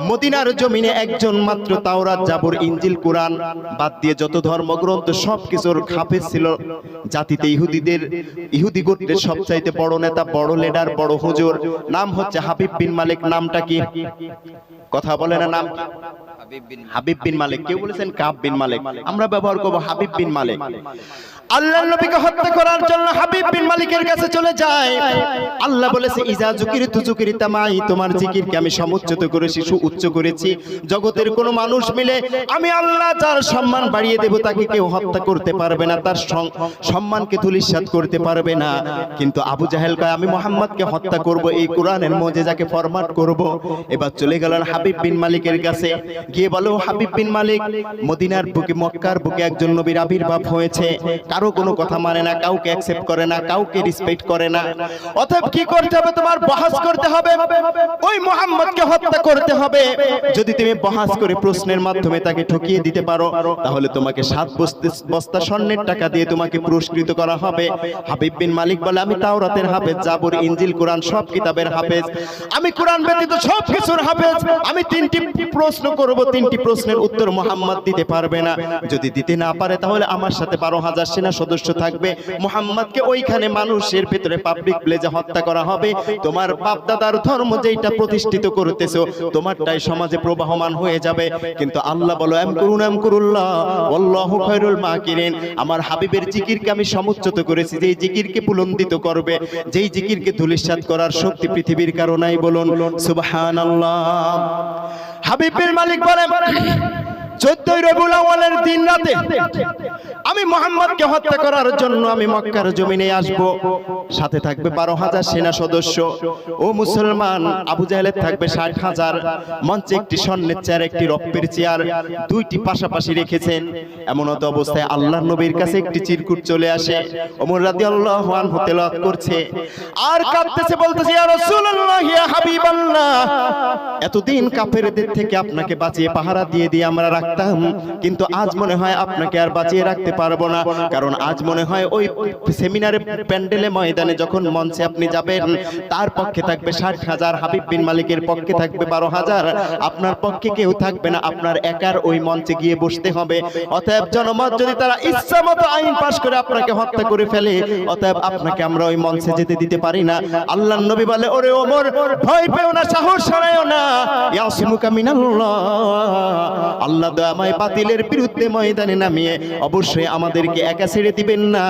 A: মদিনার জমিনে একজন মাত্র তাওরাত, জাবুর, ইনজিল, কোরআন বাদ দিয়ে যত ধর্মগ্রন্থ সবকিছুর হাফেজ ছিল। জাতিতে ইহুদি গোত্রের সবচাইতে বড় নেতা, বড় লিডার, বড় হুজুর, নাম হচ্ছে হাবিব বিন মালিক। নামটা কি? কথা বলে না নাম? হাবিব বিন মালিক। কেউ বলেছেন কাব বিন মালিক, আমরা ব্যবহার করব হাবিব বিন মালিক। আল্লাহর নবীকে হত্যা করার জন্য হাবিব বিন মালিকের কাছে চলে যায়। আল্লাহ বলেছে ইজা যুকিরতু যুকিরিতা মাই, তোমার জিকিরকে আমি সমুচ্চত করেছি, সুউচ্চ করেছি। জগতের কোন মানুষ মিলে আমি আল্লাহ যার সম্মান বাড়িয়ে দেব তাকে কেউ হত্যা করতে পারবে না, তার সম্মানকে ধূলিসাৎ করতে পারবে না। কিন্তু আবু জাহেল কয় আমি মুহাম্মদকে হত্যা করব, এই কোরআনের মুজিজাকে ফরম্যাট করব। এবার চলে গেলেন হাবিব বিন মালিকের কাছে, গিয়ে বলো হাবিব বিন মালিক, মদিনার বুকে, মক্কার বুকে একজন নবীর আবির্ভাব হয়েছে। কারো কোনো কথা মানে না, কাউকে অ্যাকসেপ্ট করে না, কাউকে রেসপেক্ট করে না। অতএব কি করতে হবে? তোমার বহাস করতে হবে, ওই মুহাম্মদকে হত্যা করতে হবে। যদি তুমি বহাস করে প্রশ্নের মাধ্যমে তাকে ঠকিয়ে দিতে পারো, তাহলে তোমাকে 7 বস্তা স্বর্ণের টাকা দিয়ে তোমাকে পুরস্কৃত করা হবে। হাবিব বিন মালিক বলে আমি তাওরাতের হাফেজ, জাবুর, ইনজিল, কোরআন সব কিতাবের হাফেজ, আমি কোরআন ব্যতীত সব কিছুর হাফেজ। আমি 3টি প্রশ্ন করব, 3টি প্রশ্নের উত্তর মুহাম্মদ দিতে পারবে না। যদি দিতে না পারে তাহলে আমার সাথে 12,000 সেনা সদস্য থাকবে। মুহাম্মদকে ওইখানে মানুষের ভিতরে পাবলিক প্লেসে হত্যা করা হবে। তোমার বাপ দাদার ধর্ম যেটা প্রতিষ্ঠিত করতেছো তোমারটাই সমাজে প্রবাহমান হয়ে যাবে। কিন্তু আল্লাহ বলো আমকুরুল্লাহ আল্লাহু খায়রুল মাকিরিন, আমার হাবিবের জিকিরকে আমি সমুচ্চত করেছি, যেই জিকিরকে বুলন্দিত করবে, যেই জিকিরকে ধূলিসাৎ করার শক্তি পৃথিবীর কারো নাই। বলুন সুবহানাল্লাহ। হাবিব বিন মালিক বলেন 14 রবিউল আউয়ালের দিন রাতে আমি মুহাম্মদকে হত্যা করার জন্য আমি মক্কার জমিনে আসব। সাথে থাকবে 12,000 সেনা সদস্য। ও মুসলমান, আবু জাহেলের থাকবে 60,000। মঞ্চে একটি স্বর্ণের চেয়ার, একটি রৌপ্যের চেয়ার, 2টি পাশাপাশি রেখেছেন। এমন অবস্থায় আল্লাহর নবীর কাছে একটি চিরকুট চলে আসে। ওমর রাদিয়াল্লাহু আনহু তেলাওয়াত করছে আর কাঁদতেছে, বলতেছে ইয়া রাসূলুল্লাহ, ইয়া হাবিবাল্লাহ, এতদিন কাফেরদের থেকে আপনাকে বাঁচিয়ে পাহারা দিয়ে দিয়ে আমরা রাখতাম, কিন্তু আজ মনে হয় আপনাকে আর বাঁচিয়ে রাখতে পারবো না। কারণ আজ মনে হয় ওই সেমিনারে, প্যান্ডেলে, ময়দানে যখন মঞ্চে আপনি যাবেন, তার পক্ষে থাকবে 60,000, হাবিব বিন মালিকের পক্ষে থাকবে 12,000, আপনার পক্ষে কেউ থাকবে না, আপনার একার ওই মঞ্চে গিয়ে বসতে হবে। অতএব জনমত যদি তারা ইচ্ছা মতো আইন পাশ করে আপনাকে হত্যা করে ফেলে, অতএব আপনাকে আমরা ওই মঞ্চে যেতে দিতে পারি না। আল্লাহর নবী বলে ওরে ওমর, ভয় পেও না, সাহস হারায়ও না, ইয়াসিমুকা মিনাল্লাহ, আল্লাহ দয়াময় বাতিলের বিরুদ্ধে ময়দানে নামিয়ে অবশ্যই আমাদেরকে একা ছেড়ে দিবেন না,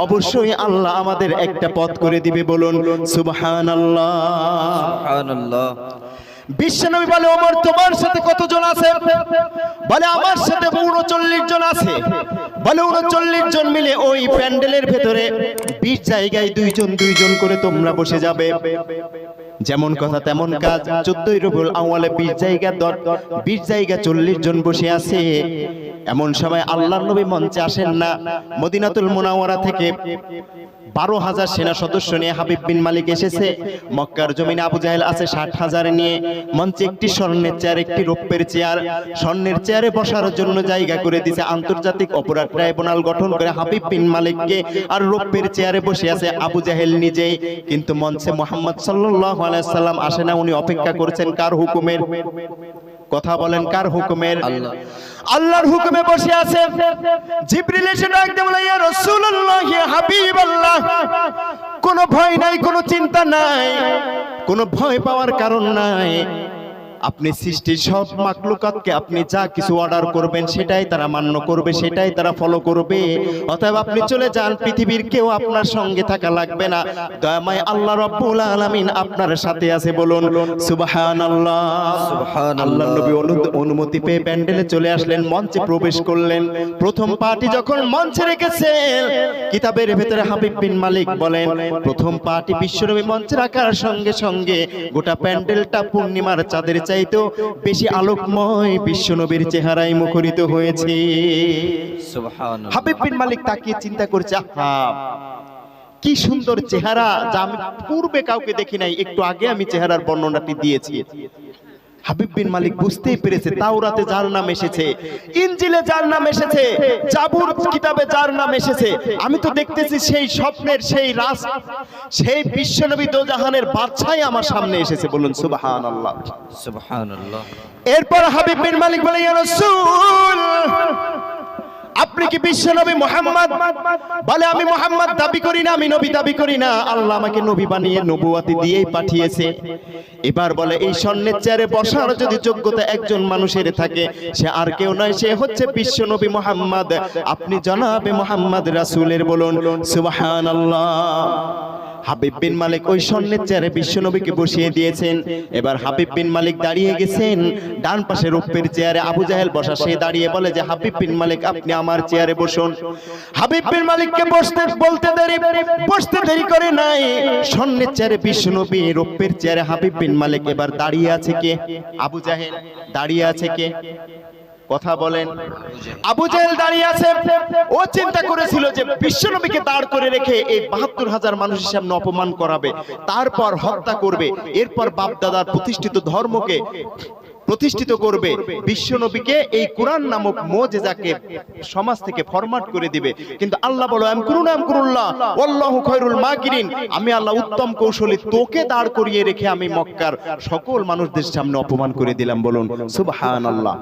A: অবশ্যই আল্লাহ আমাদের একটা পথ করে দিবে। বলুন সুবহানাল্লাহ।
B: সুবহানাল্লাহ।
A: বিশ্বনবী বলে, ওমর তোমার সাথে কতজন আছে? বলে আমার সাথে 39 জন আছে। বলে 39 জন মিলে ওই প্যান্ডেলের ভেতরে 20 জায়গায় দুইজন দুইজন করে তোমরা বসে যাবে। যেমন কথা তেমন কাজ। 14 রবিউল আউয়ালে 20 জায়গা 40 জন বসে আছে। এমন সময় আল্লাহর নবী মঞ্চে আসেন না। মদিনাতুল মুনাওয়ারা থেকে 12,000 সেনা সদস্য নিয়ে হাবিব বিন মালিক এসেছে। মক্কার জমিনে আবু জাহেল আছে 60,000 নিয়ে। মঞ্চে একটি স্বর্ণের চেয়ার, একটি রৌপ্যের চেয়ার। স্বর্ণের চেয়ারে বসার জন্য জায়গা করে দিয়েছে আন্তর্জাতিক অপরাধ ট্রাইব্যুনাল গঠন করে হাবিব বিন মালিককে, আর রৌপ্যের চেয়ারে বসে আছে আবু জাহেল নিজেই। কিন্তু মঞ্চে মুহাম্মদ সাল্লাল্লাহু আলাইহি সাল্লাম আসে না। উনি অপেক্ষা করছেন কার হুকুমের? কথা বলেন, কার হুকুমের? আল্লাহর হুকুমে বসে আছে। জিবরিল এসে ডাক দিয়ে বলে, ইয়া রাসূলুল্লাহ, ইয়া হাবিবাল্লাহ, কোনো ভয় নাই, কোনো চিন্তা নাই, কোনো ভয় পাওয়ার কারণ নাই। আপনি সৃষ্টির সব মাখলুকাতকে আপনি যা কিছু অর্ডার করবেন সেটাই তারা মান্য করবে, সেটাই তারা ফলো করবে। অতএব আপনি চলে যান, পৃথিবীর কেউ আপনার সঙ্গে থাকা লাগবে না। দয়াময় আল্লাহ রাব্বুল আলামিন আপনার সাথে আছে। বলুন সুবহানাল্লাহ। আল্লাহর নবী অনুমতি পেয়ে প্যান্ডেলে চলে আসলেন, মঞ্চে প্রবেশ করলেন। প্রথম পার্টি যখন মঞ্চে রেখেছেন, কিতাবের ভেতরে হাবিব বিন মালিক বলেন, প্রথম পার্টি বিশ্বনবী মঞ্চে রাখার সঙ্গে সঙ্গে গোটা প্যান্ডেলটা পূর্ণিমার চাঁদের চাইতেও বেশি আলোকময় বিশ্বনবীর চেহারায় মুখরিত হয়েছে।
B: সুবহানাল্লাহ।
A: হাবিব বিন মালিক তাকিয়ে চিন্তা করছে, আহা কি সুন্দর চেহারা, যা আমি পূর্বে কাউকে দেখি নাই। একটু আগে আমি চেহারার বর্ণনাটি দিয়েছি। হাবিব বিন মালিক বুঝতেই পেরেছে তাওরাতে যার নাম এসেছে, ইনজিলে যার নাম এসেছে, জাবুর কিতাবে যার নাম এসেছে, আমি তো দেখতেছি সেই স্বপ্নের সেই বিশ্বনবী দোজাহানের বাদশাই আমার সামনে এসেছে। বলুন সুবহানাল্লাহ।
B: সুবহানাল্লাহ।
A: এরপর হাবিব বিন মালিক বলে, ইয়া রাসূল, আপনি কি বিশ্বনবী মুহাম্মদ? বলে, আমি মুহাম্মদ দাবি করি না, আমি নবী দাবি করি না। আল্লাহ আমাকে নবী বানিয়ে নবুয়তি দিয়েই পাঠিয়েছে। এবার বলে, এই স্বর্ণের চেয়ারে বসার যদি যোগ্যতা একজন মানুষের থাকে, সে আর কেউ নয়, সে হচ্ছে বিশ্বনবী মুহাম্মদ। আপনি জনাবে মুহাম্মদ রাসূলের। বলুন সুবহানাল্লাহ। হাবিব বিন মালিক ওই স্বর্ণের চেয়ারে বিশ্বনবীকে বসিয়ে দিয়েছেন। এবার হাবিব বিন মালিক দাঁড়িয়ে গেছেন। ডান পাশে রৌপ্যের চেয়ারে আবু জাহেল বসা, সে দাঁড়িয়ে বলে যে, হাবিব বিন মালিক আপনি আমার চেয়ারে বসুন। হাবিব বিন মালিককে বসতে দেরি করে নাই। স্বর্ণের চেয়ারে বিশ্বনবী, রৌপ্যের চেয়ারে হাবিব বিন মালিক। এবার দাঁড়িয়ে আছে কে? আবু জাহেল। দাঁড়িয়ে আছে কে? কথা বলেন। আবু জাহেল দাঁড়িয়ে আছে। ও চিন্তা করেছিল যে বিশ্বনবীকে দাঁড় করে রেখে এই 72,000 মানুষের সামনে অপমান করাবে, তারপর হত্যা করবে, এরপর বাপদাদার প্রতিষ্ঠিত ধর্মকে প্রতিষ্ঠিত করবে, বিশ্বনবীকে এই কোরআন নামক মুজিজাকে সমাজ থেকে ফরমাট করে দিবে। কিন্তু আল্লাহ বলো, আমকুরুল্লাহ ওয়াল্লাহু খায়রুল মাকিরিন, আমি আল্লাহ উত্তম কৌশলী, তোকে দাঁড় করিয়ে রেখে আমি মক্কার সকল মানুষদের সামনে অপমান করে দিলাম। বলুন সুবহানাল্লাহ।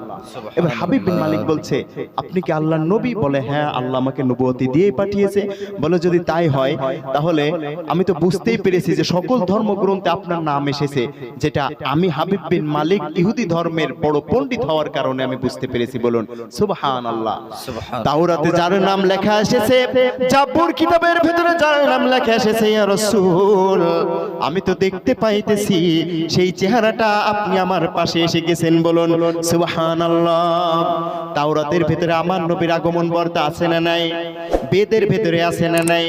A: এবার হাবিব বিন মালিক বলছে, আপনি কি আল্লাহর নবী? বলে, হ্যাঁ, আল্লাহ আমাকে নবুয়তি দিয়ে পাঠিয়েছে। বলে, যদি তাই হয় তাহলে আমি তো বুঝতেই পেরেছি যে সকল ধর্মগ্রন্থে আপনার নাম এসেছে, যেটা আমি হাবিব বিন মালিক ইহুদি ধর্মের বড় পণ্ডিত হওয়ার কারণে আমি বুঝতে পেরেছি। বলুন সুবহানাল্লাহ। তাওরাতে যার নাম লেখা এসেছে, জাবুর কিতাবের ভিতরে যার নাম লেখা এসেছে, ইয়া রাসূল, আমি তো দেখতে পাইতেছি সেই চেহারাটা আপনি আমার পাশে এসে গেছেন। বলুন সুবহানাল্লাহ। তাওরাতের ভিতরে আমার নবীর আগমন বার্তা আছে না নাই? বেদের ভিতরে আছে না নাই?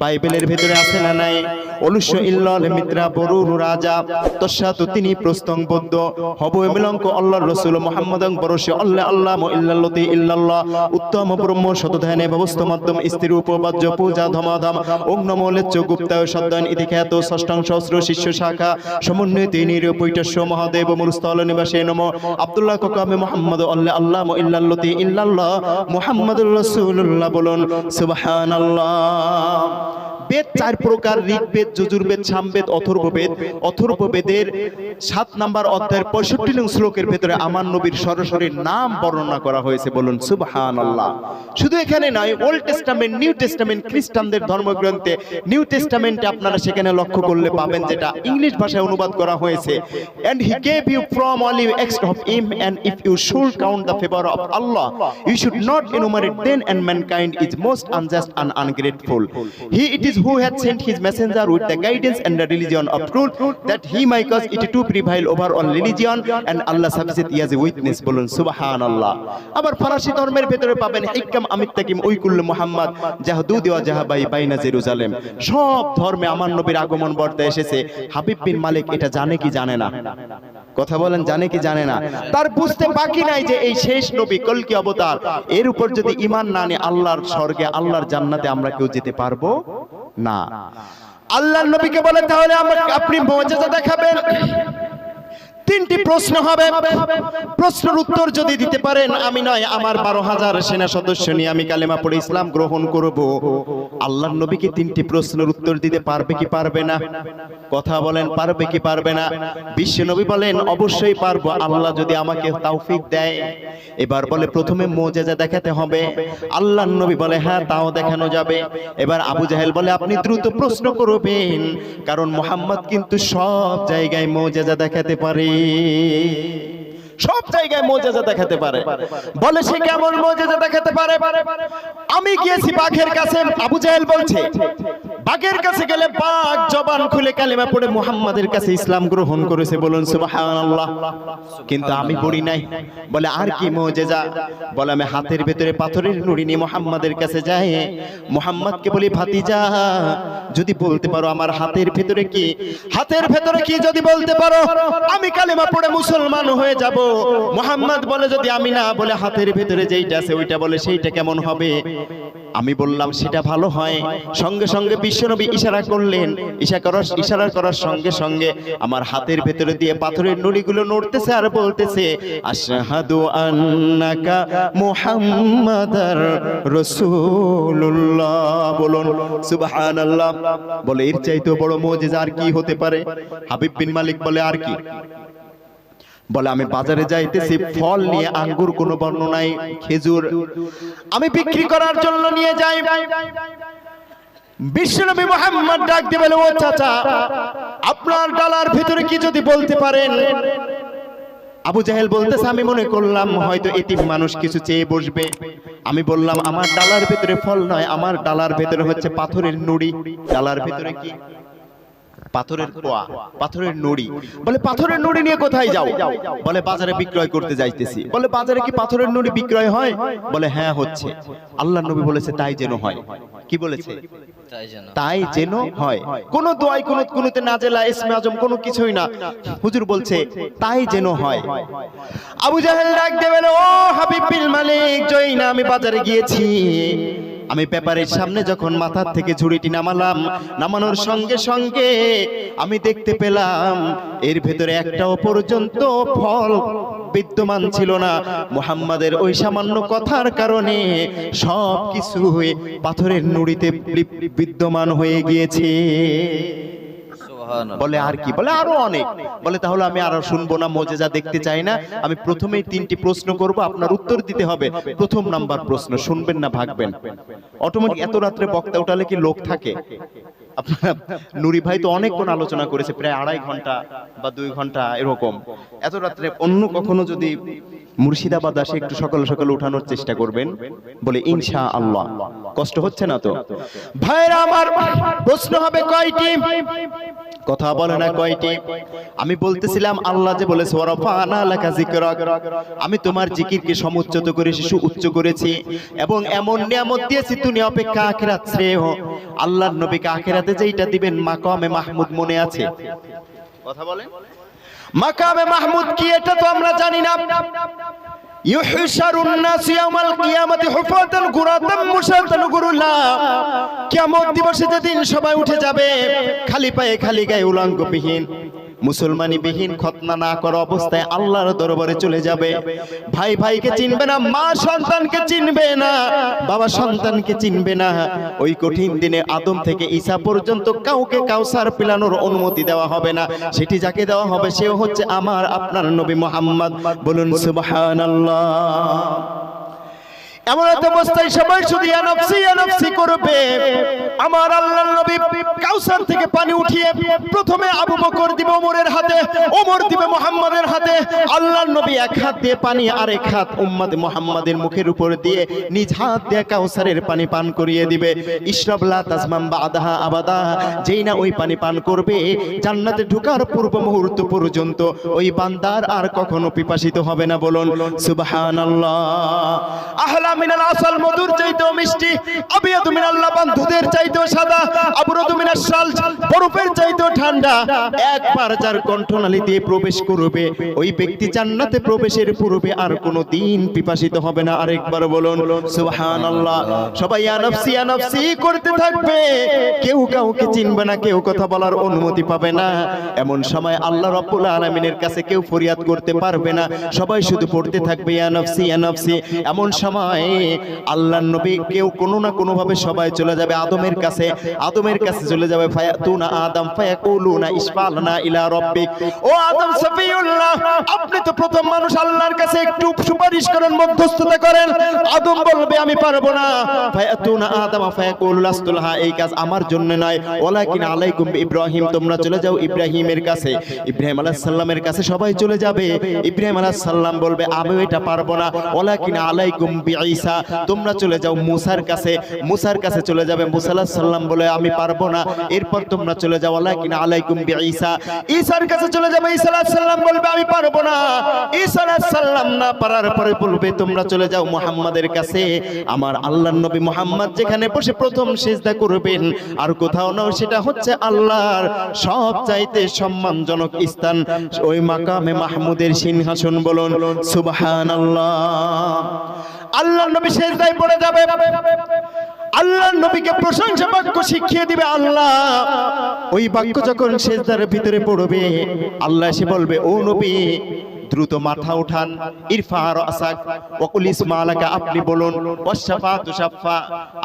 A: বাইবেলের ভিতরে আছে না নাই? অলুষ্য ইল্লাল মিত্রা বরুর রাজা তশাতু তিনি প্রস্তং বদ্ধ হব এমলঙ্ক আল্লাহর রাসূল মুহাম্মাদান বরশে আল্লাহ ইল্লাল্লাতি ইল্লাল্লাহ উত্তম ব্রহ্ম শতধানে ব্যবস্থা মাধ্যম স্ত্রী উপবাদ্য পূজা ধমাধাম ওম নমো লেচ্চ গুপ্তায় সদ্দান ইতিখ্যাত ষষ্ঠং সহস্র শিষ্য শাখা সমন্বয় তিনি পৈঠস্য মহাদেব মুরস্থল নিবাসে নমো আব্দুল্লাহ ককামে মুহাম্মদ আল্লাহ ইল্লাল্লাতি ইল্লাল্লাহ মুহাম্মাদুর রাসূলুল্লাহ। বলুন সুবহানাল্লাহ। বেদ 4 প্রকার, ঋগ্বেদ, যজুর্বেদ, সামবেদ, অথর্ববেদ। অথর্ববেদের 7 নম্বর অধ্যায়ের 65 নং শ্লোকের ভেতরে আমার নবীর সরাসরি নাম বর্ণনা করা হয়েছে, বলুন সুবহানাল্লাহ। শুধু এখানে নয়, ওল্ড টেস্টামেন্ট, নিউ টেস্টামেন্ট, খ্রিস্টানদের ধর্মগ্রন্থে নিউ টেস্টামেন্টে আপনারা সেখানে লক্ষ্য করলে পাবেন, যেটা ইংলিশ ভাষায় অনুবাদ করা হয়েছে, and he gave you from all you asked of him, and if you should count the favor of Allah, you should not enumerate then, and mankind is most unjust and ungrateful. He it is who hath sent his messenger with the guidance and the religion of truth, that he might cause it to prevail over all religion, and Allah sufficeth as a witness, বলুন সুবহানাল্লাহ। আবার ফরাসি ধর্মের ভেতরে পাবেন হিকম আমিত তাকিম উইকুল মুহাম্মদ জাহদুদ ওয়া জাহাবাই বাইনা Jerusalem. সব ধর্মে আমার নবীর আগমন বার্তা এসেছে। হাবিব বিন মালিক এটা জানে কি জানে না? কথা বলেন, জানে কি জানে না? তার বুঝতে বাকি নাই যে এই শেষ নবী কলকি অবতার, এর উপর যদি ঈমান না নিয়ে আল্লাহর স্বর্গে, আল্লাহর জান্নাতে আমরা কেউ যেতে পারবো না। আল্লাহর নবীকে বলে তাহলে আপনি মুজিজা দেখাবেন। 3টি প্রশ্ন হবে, প্রশ্নের উত্তর যদি দিতে পারেন, আমি নয় আমার 12,000 সেনা সদস্য নিয়ে আমি কালেমা পড়ে ইসলাম গ্রহণ করব। আল্লাহর নবীকে 3টি প্রশ্নের উত্তর দিতে পারবে কি পারবে না? কথা বলেন, পারবে কি পারবে না? বিশ্ব নবী বলেন অবশ্যই পারবো, আল্লাহ যদি আমাকে তৌফিক দেয়। এবার বলে প্রথমে মুজিজা দেখাতে হবে। আল্লাহর নবী বলে হ্যাঁ, তাও দেখানো যাবে। এবার আবু জাহেল বলে আপনি দ্রুত প্রশ্ন করবেন, কারণ মুহাম্মদ কিন্তু সব জায়গায় মুজিজা দেখাতে পারে, সব জায়গায় মুজিজা দেখাতে পারে। বলে সে কেমন মুজিজা দেখাতে পারে? আমি গিয়েছি বাঘের কাছে, আবু জাহেল বলছে বাঘের কাছে গেলে বাঘ জবান খুলে কালেমা পড়ে মুহাম্মাদের কাছে ইসলাম গ্রহণ করেছে, বলুন সুবহানাল্লাহ। কিন্তু আমি পড়ি নাই। বলে আর কি মুজিজা? বলে আমি হাতের ভেতরে পাথরের নুড়ি নিয়ে মুহাম্মাদের কাছে যাই, মুহাম্মদকে বলি ভাতিজা যদি বলতে পারো আমার হাতের ভেতরে কি, হাতের ভেতরে কি যদি বলতে পারো আমি কালেমা পড়ে মুসলমান হয়ে যাব। মুহাম্মদ বলে যদি আমি না বলে হাতের ভেতরে যেইটা আছে ওইটা বলে সেইটা কেমন হবে? আমি বললাম সেটা ভালো হয়। সঙ্গে সঙ্গে বিশ্বনবী ইশারা করলেন, ইশারা করার সঙ্গে সঙ্গে আমার হাতের ভেতরে দিয়ে পাথরের নুড়িগুলো নড়তেছে আর বলতেছে আশহাদু আন্নাকা মুহাম্মাদার রাসূলুল্লাহ, বলুন সুবহানাল্লাহ। বলে এর চাইতে বড় মুজিজা আর কি হতে পারে? হাবিব বিন মালিক বলে আর কি? বলে আমি বাজারে যাইতেছি ফল নিয়ে, আঙ্গুর কোনো বর্ণ নাই, খেজুর আমি বিক্রি করার জন্য নিয়ে যাই। বিশ্বনবী মুহাম্মদ ডাক দিয়ে বলে ও চাচা, আপনার ডালার ভিতরে কি যদি বলতে পারেন? আবু জাহেল বলতেছে আমি মনে করলাম হয়তো এতিম মানুষ কিছু চেয়ে বসবে। আমি বললাম আমার ডালার ভিতরে ফল নয়, আমার ডালার ভিতরে হচ্ছে পাথরের নুড়ি। ডালার ভিতরে কি? পাথরের কোয়া, পাথরের নুড়ি। বলে পাথরের নুড়ি নিয়ে কোথায় যাও? বলে বাজারে বিক্রয় করতে যাইতেছি। বলে বাজারে কি পাথরের নুড়ি বিক্রয় হয়? বলে হ্যাঁ হচ্ছে। আল্লাহর নবী বলেছে তাই যেন হয়। কি বলেছে? তাই যেন হয়। কোন দোয়াই কোনতে নাজেলা ইসমে আজম কোনো কিছুই না, হুজুর বলছে তাই যেন হয়। আবু জাহেল ডাক দিয়ে বলে ও হাবিব বিন মালিক, জয় না আমি বাজারে গিয়েছি, আমি পেপারের সামনে যখন মাথার থেকে ঝুড়িটি নামালাম, নামানোর সঙ্গে সঙ্গে আমি দেখতে পেলাম এর ভেতরে একটাও পর্যন্ত ফল বিদ্যমান ছিল না। মুহাম্মাদের ওই সামান্য কথার কারণে সব কিছু পাথরের নুড়িতে বিদ্যমান হয়ে গিয়েছে। বলে আর কি? বলে আরো অনেক। বলে তাহলে আমি আরো শুনবো না, মুজিজা দেখতে চাই না। আমি প্রথমেই 3টি প্রশ্ন করব, আপনার উত্তর দিতে হবে। প্রথম নাম্বার প্রশ্ন, শুনবেন না ভাগবেন। অটোমেটিক এত রাত্রে বক্তা উঠালে কি লোক থাকে? আপনার নুরি ভাই তো অনেকক্ষণ আলোচনা করেছে, প্রায় 2.5 ঘন্টা বা 2 ঘন্টা এরকম। এত রাত্রে অন্য কখনো যদি মুর্শিদাবাদ আসে একটু সকাল সকাল উঠানোর চেষ্টা করবেন, বলে ইনশাআল্লাহ। কষ্ট হচ্ছে না তো? ভাইরা আমার, প্রশ্ন হবে কয়টি? কথা বলে না কয়টি? আমি বলতেছিলাম আল্লাহ যে বলেছে ওয়ারাফানা লাকা যিকরাক, আমি তোমার জিকিরকে সমুচ্চত করে উচ্চ করেছি এবং এমন নিয়ামত দিয়েছি দুনিয়া অপেক্ষা আখিরাত শ্রেয়। আল্লাহর নবীকে আখিরাতে যেইটা দিবেন মাকামে মাহমুদ মনে আছে? কথা বলেন, মাকামে মাহমুদ কি এটা তো আমরা জানি না। ইউহশারুন নাস ইয়াওমাল কিয়ামাতি হুফাতান গুরাতান মুশাতান গুরুলা, কিয়ামত দিবসে যেদিন সবাই উঠে যাবে খালি পায়ে খালি গায়ে উলঙ্গবিহীন। মুসলমানি বিহীন খতনা না করা অবস্থায় আল্লাহর দরবারে চলে যাবে। ভাই ভাইকে চিনবে না, মা সন্তানকে চিনবে না, বাবা সন্তানকে চিনবে না। ওই কঠিন দিনে আদম থেকে ঈসা পর্যন্ত কাউকে কাউসার পিলানোর অনুমতি দেওয়া হবে না। সেটি যাকে দেওয়া হবে সেও হচ্ছে আমার আপনার নবী মুহাম্মদ। বলুন সুবহানাল্লাহ। এমন একটা অবস্থায় সবাই শুধু ইয়া নফসি করবে। আমার আল্লাহর নবী কাউসার থেকে পানি উঠিয়ে প্রথমে আবু বকর দিবে ওমরের হাতে, ওমর দিবে মুহাম্মাদের হাতে। আল্লাহর নবী এক হাত দিয়ে পানি আর এক হাত উম্মত মুহাম্মাদের মুখের উপর দিয়ে নিজ হাত দিয়ে কাউসারের পানি পান করিয়ে দিবে। ইশরাব লা তাজমাম বাদাহা আবাদা। যেই না ওই পানি পান করবে, জান্নাতে ঢোকার পূর্ব মুহূর্ত পর্যন্ত ওই বান্দার আর কখনো পিপাসিত হবে না। বলুন সুবহানাল্লাহ। আহলা মিনাল আসাল, মধুর চাইতেও মিষ্টি। আবিয়াদু মিনাল লাবান, দুধের চাইতেও সাদা। আবরাদু মিনাশ সালজ, বরফের চাইতেও ঠান্ডা। একবার যার কণ্ঠনালী দিয়ে প্রবেশ করবে, ওই ব্যক্তি জান্নাতে প্রবেশের পূর্বে আর কোনো দিন পিপাসিত হবে না। আরেকবার বলুন সুবহানাল্লাহ। সবাই ইয়া নফসি করতে থাকবে। কেউ কাউকে চিনবে না, কেউ কথা বলার অনুমতি পাবে না। এমন সময় আল্লাহ রাব্বুল আলামিনের কাছে কেউ ফরিয়াদ করতে পারবে না। সবাই শুধু পড়তে থাকবে ইয়া নফসি। এমন সময় আল্লাহর নবী কেউ কোনো না কোনো ভাবে সবাই চলে যাবে আদমের কাছে। আদমের কাছে চলে যাবে, ফায়াতুনা আদম ফায়াকুলুনা ইশফালনা ইলা রাব্বিক। ও আদম সফিউল্লাহ, আপনি তো প্রথম মানুষ, আল্লাহর কাছে একটু সুপারিশ করেন, মধ্যস্থতা করেন। আদম বলবে আমি পারবো না। ফায়াতুনা আদম ফায়াকুলু লাস্তুলহা, এই কাজ আমার জন্য নয়। ওয়ালাকিন আলাইকুম ইব্রাহিম, তোমরা চলে যাও ইব্রাহিমের কাছে। ইব্রাহিম আলাইহিস সালামের কাছে সবাই চলে যাবে। ইব্রাহিম আলাইহিস সালাম বলবে আমি এটা পারবো না। ওয়ালাকিন আলাইকুম বিঈসা, তোমরা চলে যাও মুসার কাছে। মুসার কাছে চলে যাবে। মুসা আলাইহিস সালাম বলে আমি পারবো না। এরপর তোমরা চলে যাও ওয়ালাকিন আলাইকুম বিঈসা, ঈসার কাছে চলে যাবে। ঈসা আলাইহিস সালাম বলবে আমি পারবো না। ঈসা আলাইহিস সালাম না পারার পরে বলবে তোমরা চলে যাও মুহাম্মাদের কাছে। আমার আল্লাহর নবী মুহাম্মদ যেখানে বসে প্রথম সিজদা করবেন আর কোথাও না, সেটা হচ্ছে আল্লাহর সবচাইতে সম্মানজনক স্থান, ওই মাকামে মাহমুদের সিংহাসন। বলুন সুবহানাল্লাহ। আল্লাহর নবী সিজদায় পড়ে যাবে। আল্লাহর নবীকে প্রশংসা বাক্য শিখিয়ে দিবে আল্লাহ। ওই বাক্য যখন সিজদার ভিতরে পড়বে, আল্লাহ এসে বলবে ও নবী দ্রুত মাথা উঠান। ইরফা রাসাক ওয়াকুল ইসমালাকা, আপনি বলুন। ওয়াশফাতু শাফা,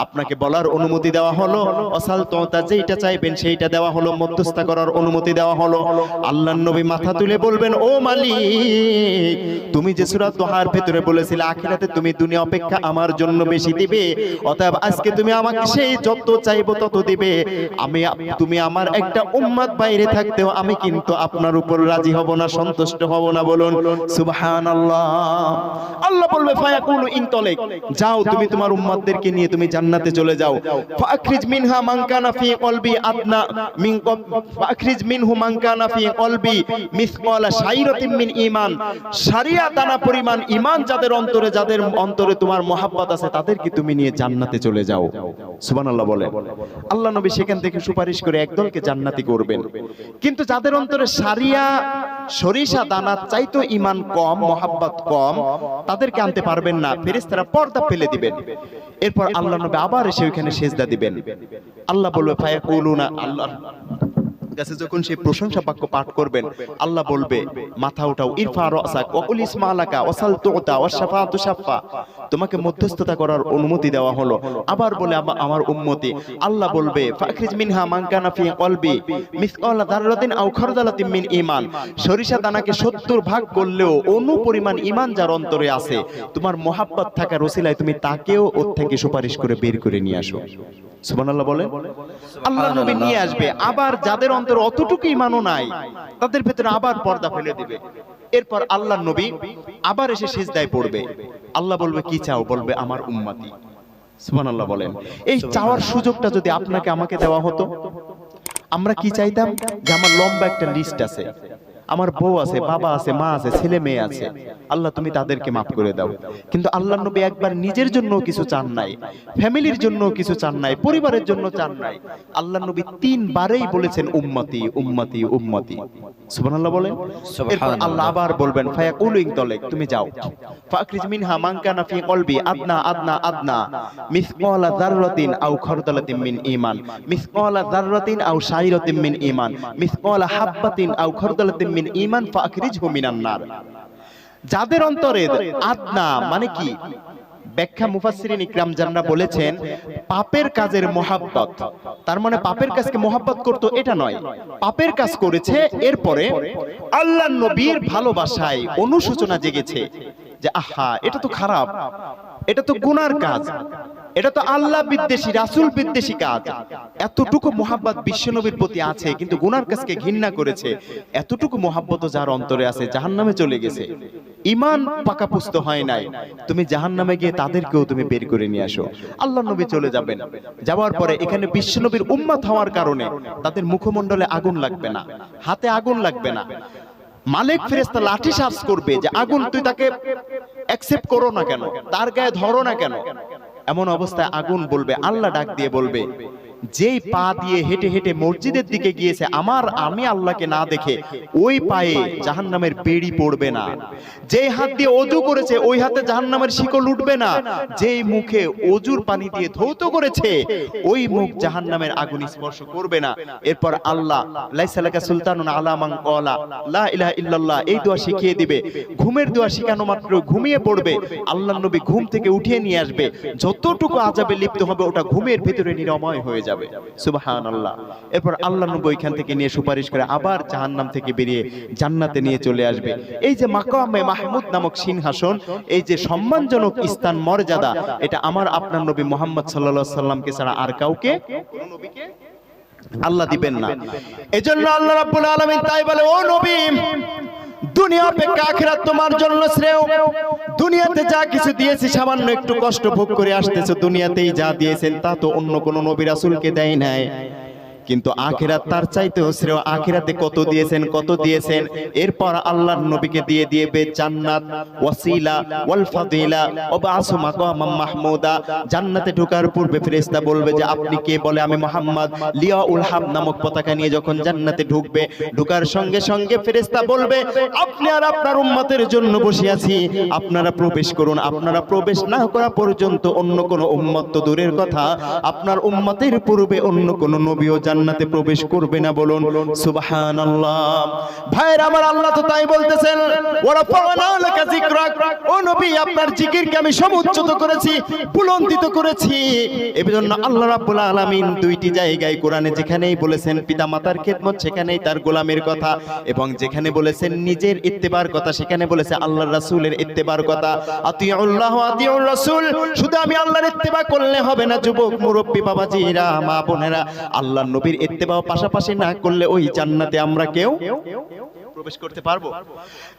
A: আপনাকে বলার অনুমতি দেওয়া হলো। ওয়াসাল তুতা, যেটা চাইবেন সেইটা দেওয়া হলো, মধ্যস্থতা করার অনুমতি দেওয়া হলো। আল্লাহর নবী মাথা তুলে বলবেন ও মালিক, তুমি যে সূরা দুহার ভিতরে বলেছিলে আখিরাতে তুমি দুনিয়া অপেক্ষা আমার জন্য বেশি দিবে, অতএব আজকে তুমি আমাকে সেই যত চাইবো তত দিবে। তুমি আমার একটা উম্মত বাইরে থাকতেও আমি কিন্তু আপনার উপর রাজি হব না, সন্তুষ্ট হব না। বলুন সুবহানাল্লাহ। আল্লাহ বলবে ফায়াকুলু ইনতালিক, যাও তুমি তোমার উম্মতদেরকে নিয়ে তুমি জান্নাতে চলে যাও। ফাখরিজ মিনহা মান কানা ফি কলবি আদনা মিন ফাখরিজ মিনহু মান কানা ফি কলবি মিসকালা শাইরাতিন মিন ঈমান, শারিয়া দানা পরিমাণ ঈমান যাদের অন্তরে তোমার মহব্বত আছে তাদেরকে তুমি নিয়ে জান্নাতে চলে যাও। সুবহানাল্লাহ বলে। আল্লাহ নবী সেখান থেকে সুপারিশ করে একদলকে জান্নাতি করবেন। কিন্তু যাদের অন্তরে শারিয়া সরিষা দানা চাইতো ঈমান কম, মহব্বত কম, তাদেরকে আনতে পারবেন না। ফেরেশতারা পর্দা ফেলে দিবেন। এরপর আল্লাহ নবী আবার এসে ওইখানে সিজদা দিবেন। আল্লাহ বলবে ফায়াকুলুনা, আল্লাহর কাছে যখন সেই প্রশংসা বাক্য পাঠ করবেন, আল্লাহ বলবে মাথা উঠাও। ইরফা রাসাক ওয়াকুল ইসমালাকা ওয়াসাল তুতা ওয়াশফাতু শাফা, তোমাকে মধ্যস্থতা করার অনুমতি দেওয়া হলো। আবার বলে আমার উম্মতি, আল্লাহ বলবে ফাখরিজ মিনহা মান কানা ফি কলবি মিসকালা যাররাতিন আও খারদালাতিন মিন ঈমান, সরিষা দানাকে 70 ভাগ করলেও অণু পরিমাণ ঈমান যার অন্তরে আছে, তোমার মহব্বত থাকার ওসিলায় তুমি তাকেও ওর থেকে সুপারিশ করে বের করে নিয়ে আসো। সুবহানাল্লাহ বলেন। আল্লাহ নবী নিয়ে আসবে। আবার যাদের অন্তরে অতটুকু ঈমানও নাই তাদের ভিতরে আবার পর্দা ফেলে দিবে। এরপর আল্লাহ নবী আবার এসে সিজদায় পড়বে। আল্লাহ বলবে কি চাও? বলবে আমার উম্মতি। সুবহানাল্লাহ বলেন। এই চাওয়ার সুযোগটা যদি আপনাকে আমাকে দেওয়া হতো, আমরা কি চাইতাম? যে আমার লম্বা একটা লিস্ট আছে, আমার বউ আছে, বাবা আছে, মা আছে, ছেলে মেয়ে আছে, আল্লাহ তুমি তাদেরকে মাফ করে দাও। কিন্তু আল্লাহ নবী একবার নিজের জন্য কিছু চান নাই, ফ্যামিলির জন্য কিছু চান নাই, পরিবারের জন্য চান নাই। আল্লাহ নবী 3 বারেই বলেছেন উম্মতি উম্মতি উম্মতি। সুবহানাল্লাহ বলেন। এরপর আল্লাহ আবার বলবেন ফায়াকুলুন তলেক, তুমি যাও, ফাকরিজ মিনহা মান কানা ফি কলবি আদনা আদনা আদনা মিসকালা যাররাতিন আও খারদালাতিন মিন ঈমান, মিসকালা যাররাতিন আও শাইরাতিন মিন ঈমান, মিসকালা হাববাতিন আও খারদালাতিন মিন ঈমান ফাকরিজহু মিনান নার। যাদের অন্তরে আদনা মানে কি, ব্যাখ্যা মুফাসসিরিন ইকরাম জানরা বলেছেন পাপের কাজের মোহাব্বত, তার মানে পাপের কাজকে মোহাব্বত করতো এটা নয়, পাপের কাজ করেছে, এরপরে আল্লাহর নবীর ভালোবাসায় অনুশোচনা জেগেছে যে আহা এটা তো খারাপ, এটা তো গুনার কাজ, এটা তো আল্লাহ বিদ্বেষী রাসূল বিদ্বেষী কাজ। এতটুকু মোহাব্বত বিশ্বনবীর প্রতি আছে কিন্তু গুনার কাজকে ঘৃণা করেছে, এতটুকু মোহাব্বত যার অন্তরে আছে জাহান্নামে চলে গেছে, ঈমান পাকাপুস্ত হয় নাই, তুমি জাহান্নামে গিয়ে তাদেরকেও তুমি বের করে নিয়ে আসো। আল্লাহর নবী চলে যাবেন, যাওয়ার পরে এখানে বিশ্বনবীর উম্মত হওয়ার কারণে তাদের মুখমণ্ডলে আগুন লাগবে না, হাতে আগুন লাগবে না। মালিক ফেরেশতা লাঠি চার্জ করবে যে আগুন তুই তাকে অ্যাকসেপ্ট করো না কেন, তার গায়ে ধরো না কেন। এমন অবস্থায় আগুন বলবে, আল্লাহ ডাক দিয়ে বলবে যেই পা দিয়ে হেঁটে হেঁটে মসজিদের দিকে গিয়েছে আমি আল্লাহকে না দেখে, ওই পায়ে জাহান্নামের বেড়ি পড়বে না। যেই হাত দিয়ে ওযু করেছে ওই হাতে জাহান্নামের শিকল উঠবে না। যেই মুখে ওযুর পানি দিয়ে ধৌত করেছে ওই মুখ জাহান্নামের আগুন স্পর্শ করবে না। এরপর আল্লাহ লাইসা লাকা সুলতানুন আলা মান ক্বালা লা ইলাহা ইল্লাল্লাহ এই দোয়া শিখিয়ে দিবে। ঘুমের দোয়া শিখানো মাত্র ঘুমিয়ে পড়বে, আল্লাহর নবী ঘুম থেকে উঠিয়ে নিয়ে আসবে, যতটুকু আযাবে লিপ্ত হবে ওটা ঘুমের ভিতরে নিরাময় হয়ে যাবে। সুবহানাল্লাহ। এরপর আল্লাহ নবী ওইখান থেকে নিয়ে সুপারিশ করে আবার জাহান্নাম থেকে বেরিয়ে জান্নাতে নিয়ে চলে আসবে। এই যে মাকামে মাহমুদ নামক সিংহাসন, এই যে সম্মানজনক স্থান মর্যাদা, এটা আমার আপনার নবী মুহাম্মদ সাল্লাল্লাহু আলাইহি সাল্লামকে ছাড়া আর কাউকে কোন নবীকে আল্লাহ দিবেন না। এজন্য আল্লাহ রাব্বুল আলামিন তাই বলে, ও নবী দুনিয়া অপেক্ষা আখিরাত তোমার জন্য শ্রেয়। দুনিয়াতে যা কিছু দিয়েছি সামান্য একটু কষ্ট ভোগ করে আসতেছো, দুনিয়াতেই যা দিয়েছেন তা তো অন্য কোন নবী রাসূলকে দেয় নাই, কিন্তু আখিরাত তার চাইতেও শ্রেয়। আখিরাতে কত দিয়েছেন কত দিয়েছেন। এরপর আল্লাহর নবীকে দিয়ে দিয়েবে জান্নাত, ওয়াসিলা ওয়াল ফাদিলা ওয়া বাসু মাকামাম মাহমুদা। জান্নাতে ঢোকার পূর্বে ফেরেশতা বলবে যে আপনি কে, বলে আমি মুহাম্মদ। লিয়াউল হাব নামক পতাকা নিয়ে যখন জান্নাতে ঢুকবে, ঢোকার সঙ্গে সঙ্গে ফেরেশতা বলবে আপনি আর আপনার উম্মতের জন্য বসে আছি, আপনারা প্রবেশ করুন। আপনারা প্রবেশ না করা পর্যন্ত অন্য কোন উম্মত তো দূরের কথা, আপনার উম্মতের পূর্বে অন্য কোন নবীও জান্নাতে প্রবেশ করবে না। বলুন সুবহানাল্লাহ। ভাইরা আমার, আল্লাহ তো তাই বলতেছেন, ওয়া রাফা'না লাকা যিকরাক, ও নবী আপনার জিকিরকে আমি সমুচ্চত করেছি, বুলন্দিত করেছি। এজন্য আল্লাহ রাব্বুল আলামিন দুইটি জায়গায় কোরআনে যেখানেই বলেছেন পিতামাতার খেদমত সেখানেই তার গোলামের কথা, এবং যেখানে বলেছেন নিজের ইত্তেবার কথা সেখানে বলেছে আল্লাহর রাসূলের ইত্তেবার কথা। আতিউল্লাহ ওয়া আতিউর রাসূল, শুধু আমি আল্লাহর ইত্তেবা করলে হবে না যুবক মুরব্বি বাবাজিরা মা বোনেরা, আল্লাহর নবীর ইত্তেবা পাশাপাশি না করলে ওই জান্নাতে আমরা কেউ প্রবেশ করতে পারবো?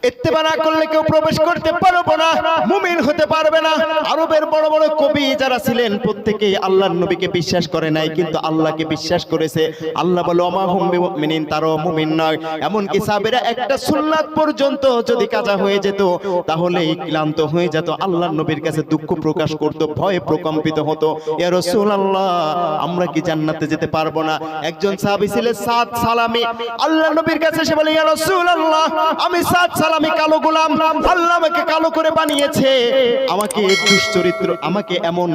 A: ইত্তেবা না করলে কেউ প্রবেশ করতে পারবো না, মুমিন হতে পারবে না। আরবের বড় বড় কবি যারা ছিলেন প্রত্যেকেই আল্লাহর নবীকে বিশ্বাস করে নাই, কিন্তু আল্লাহকে বিশ্বাস করেছে। আল্লাহ বলে ওমা হুম বিমুমিনিন, তারাও মুমিন নয়। এমনকি সাহাবীরা একটা সুন্নাত পর্যন্ত যদি কাজা হয়ে যেত তাহলেই ক্লান্ত হয়ে যেত, আল্লাহর নবীর কাছে দুঃখ প্রকাশ করত, ভয়ে প্রকম্পিত হতো, ইয়া রাসূলুল্লাহ আমরা কি জান্নাতে যেতে পারবো না? একজন সাহাবী ছিলেন সাদ সালামি, আল্লাহর নবীর কাছে এসে বলে ইয়া রাসূলুল্লাহ আমি সাদ সালামি কালো গোলাম, আল্লাহ আমাকে কালো করে বানিয়েছে, আমাকে দুশ্চরিত্র, আমাকে এমন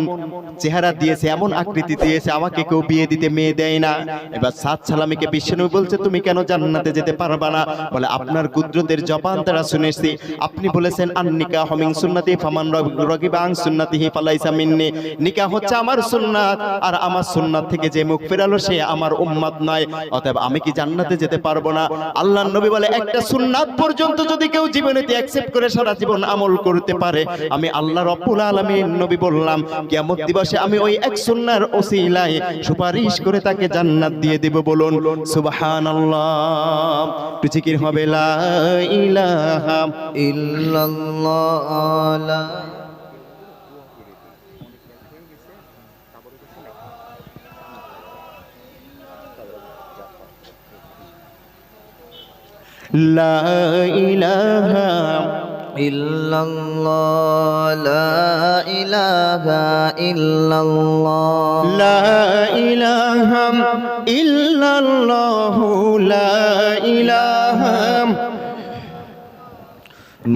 A: চেহারা দিয়েছে, এমন আকৃতি দিয়েছে, আমাকে কেউ বিয়ে দিতে মেয়ে দেয় না। এবার সাদ সালামিকে বিশ্বনবী বলছে তুমি কেন জান্নাতে যেতে পারবা না? বলে আপনার কুদরতের জবান তারা শুনেছি, আপনি বলেছেন আন নিকাহু মিন সুন্নতি ফামান রাগিবা আন সুন্নতিহি ফালাইসা মিন্নি। নিকাহ হচ্ছে আমার সুন্নাত, আর আমার সুন্নাত থেকে যে মুখ ফেরালো সে আমার উম্মত নয়, অতএব আমি কি জান্নাতে যেতে পারবো না? আল্লাহর নবী বলে একটা সুন্নাত পর্যন্ত যদি কেউ জীবনেতে অ্যাকসেপ্ট করে সারা জীবন আমল করতে পারে, আমি আল্লাহ রাব্বুল আলামিন নবী বললাম কিয়ামত দিবসে আমি ওই এক সুন্নাহর ওসিলায় সুপারিশ করে তাকে জান্নাত দিয়ে দেব। বলুন সুবহানাল্লাহ। একটু জিকির হবে লা ইলাহা
B: ইল্লাল্লাহ।
A: লা ইলাহা
B: ইল্লাল্লাহ লা ইলাহা ইল্লাল্লাহ
A: লা ইলাহা ইল্লাল্লাহু লা ইলাহা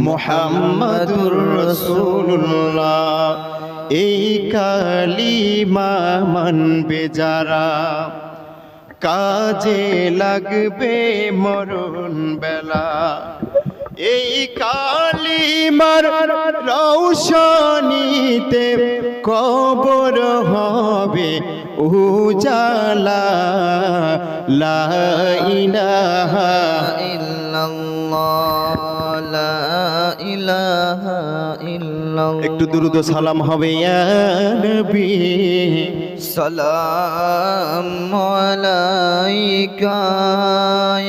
A: মুহাম্মাদুর রাসূলুল্লাহ। এই কালিমা মানবে যারা, কাজে লাগবে মরণ বেলা। এই কালিমার রৌশনীতে কবর হবে উজালা। লা ইলাহা
B: ইল্লাল্লাহ লা ইলাহা ইল্লাল্লাহ।
A: একটু দুরূদ ও সালাম হবে ইয়া নবী।
B: সালাম আলাইকা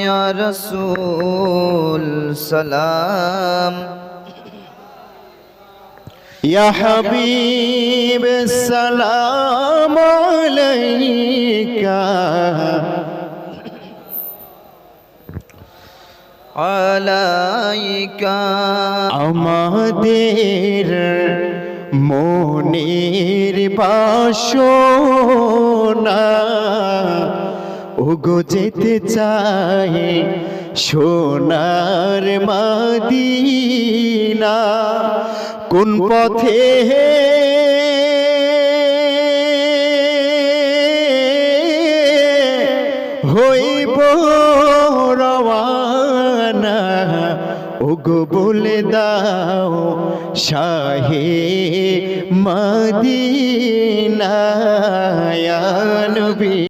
B: ইয়া রাসূল সালাম
A: ইয়া হাবিব সালাম আলাইকা
B: আলাইকা।
A: আমাদের মনের বাসনা ওগো যেতে চাই সোনার মদিনা। কোন পথে হইব রওয়ানা, ওগো বলে দাও শাহে মদিনা। ইয়া নবী।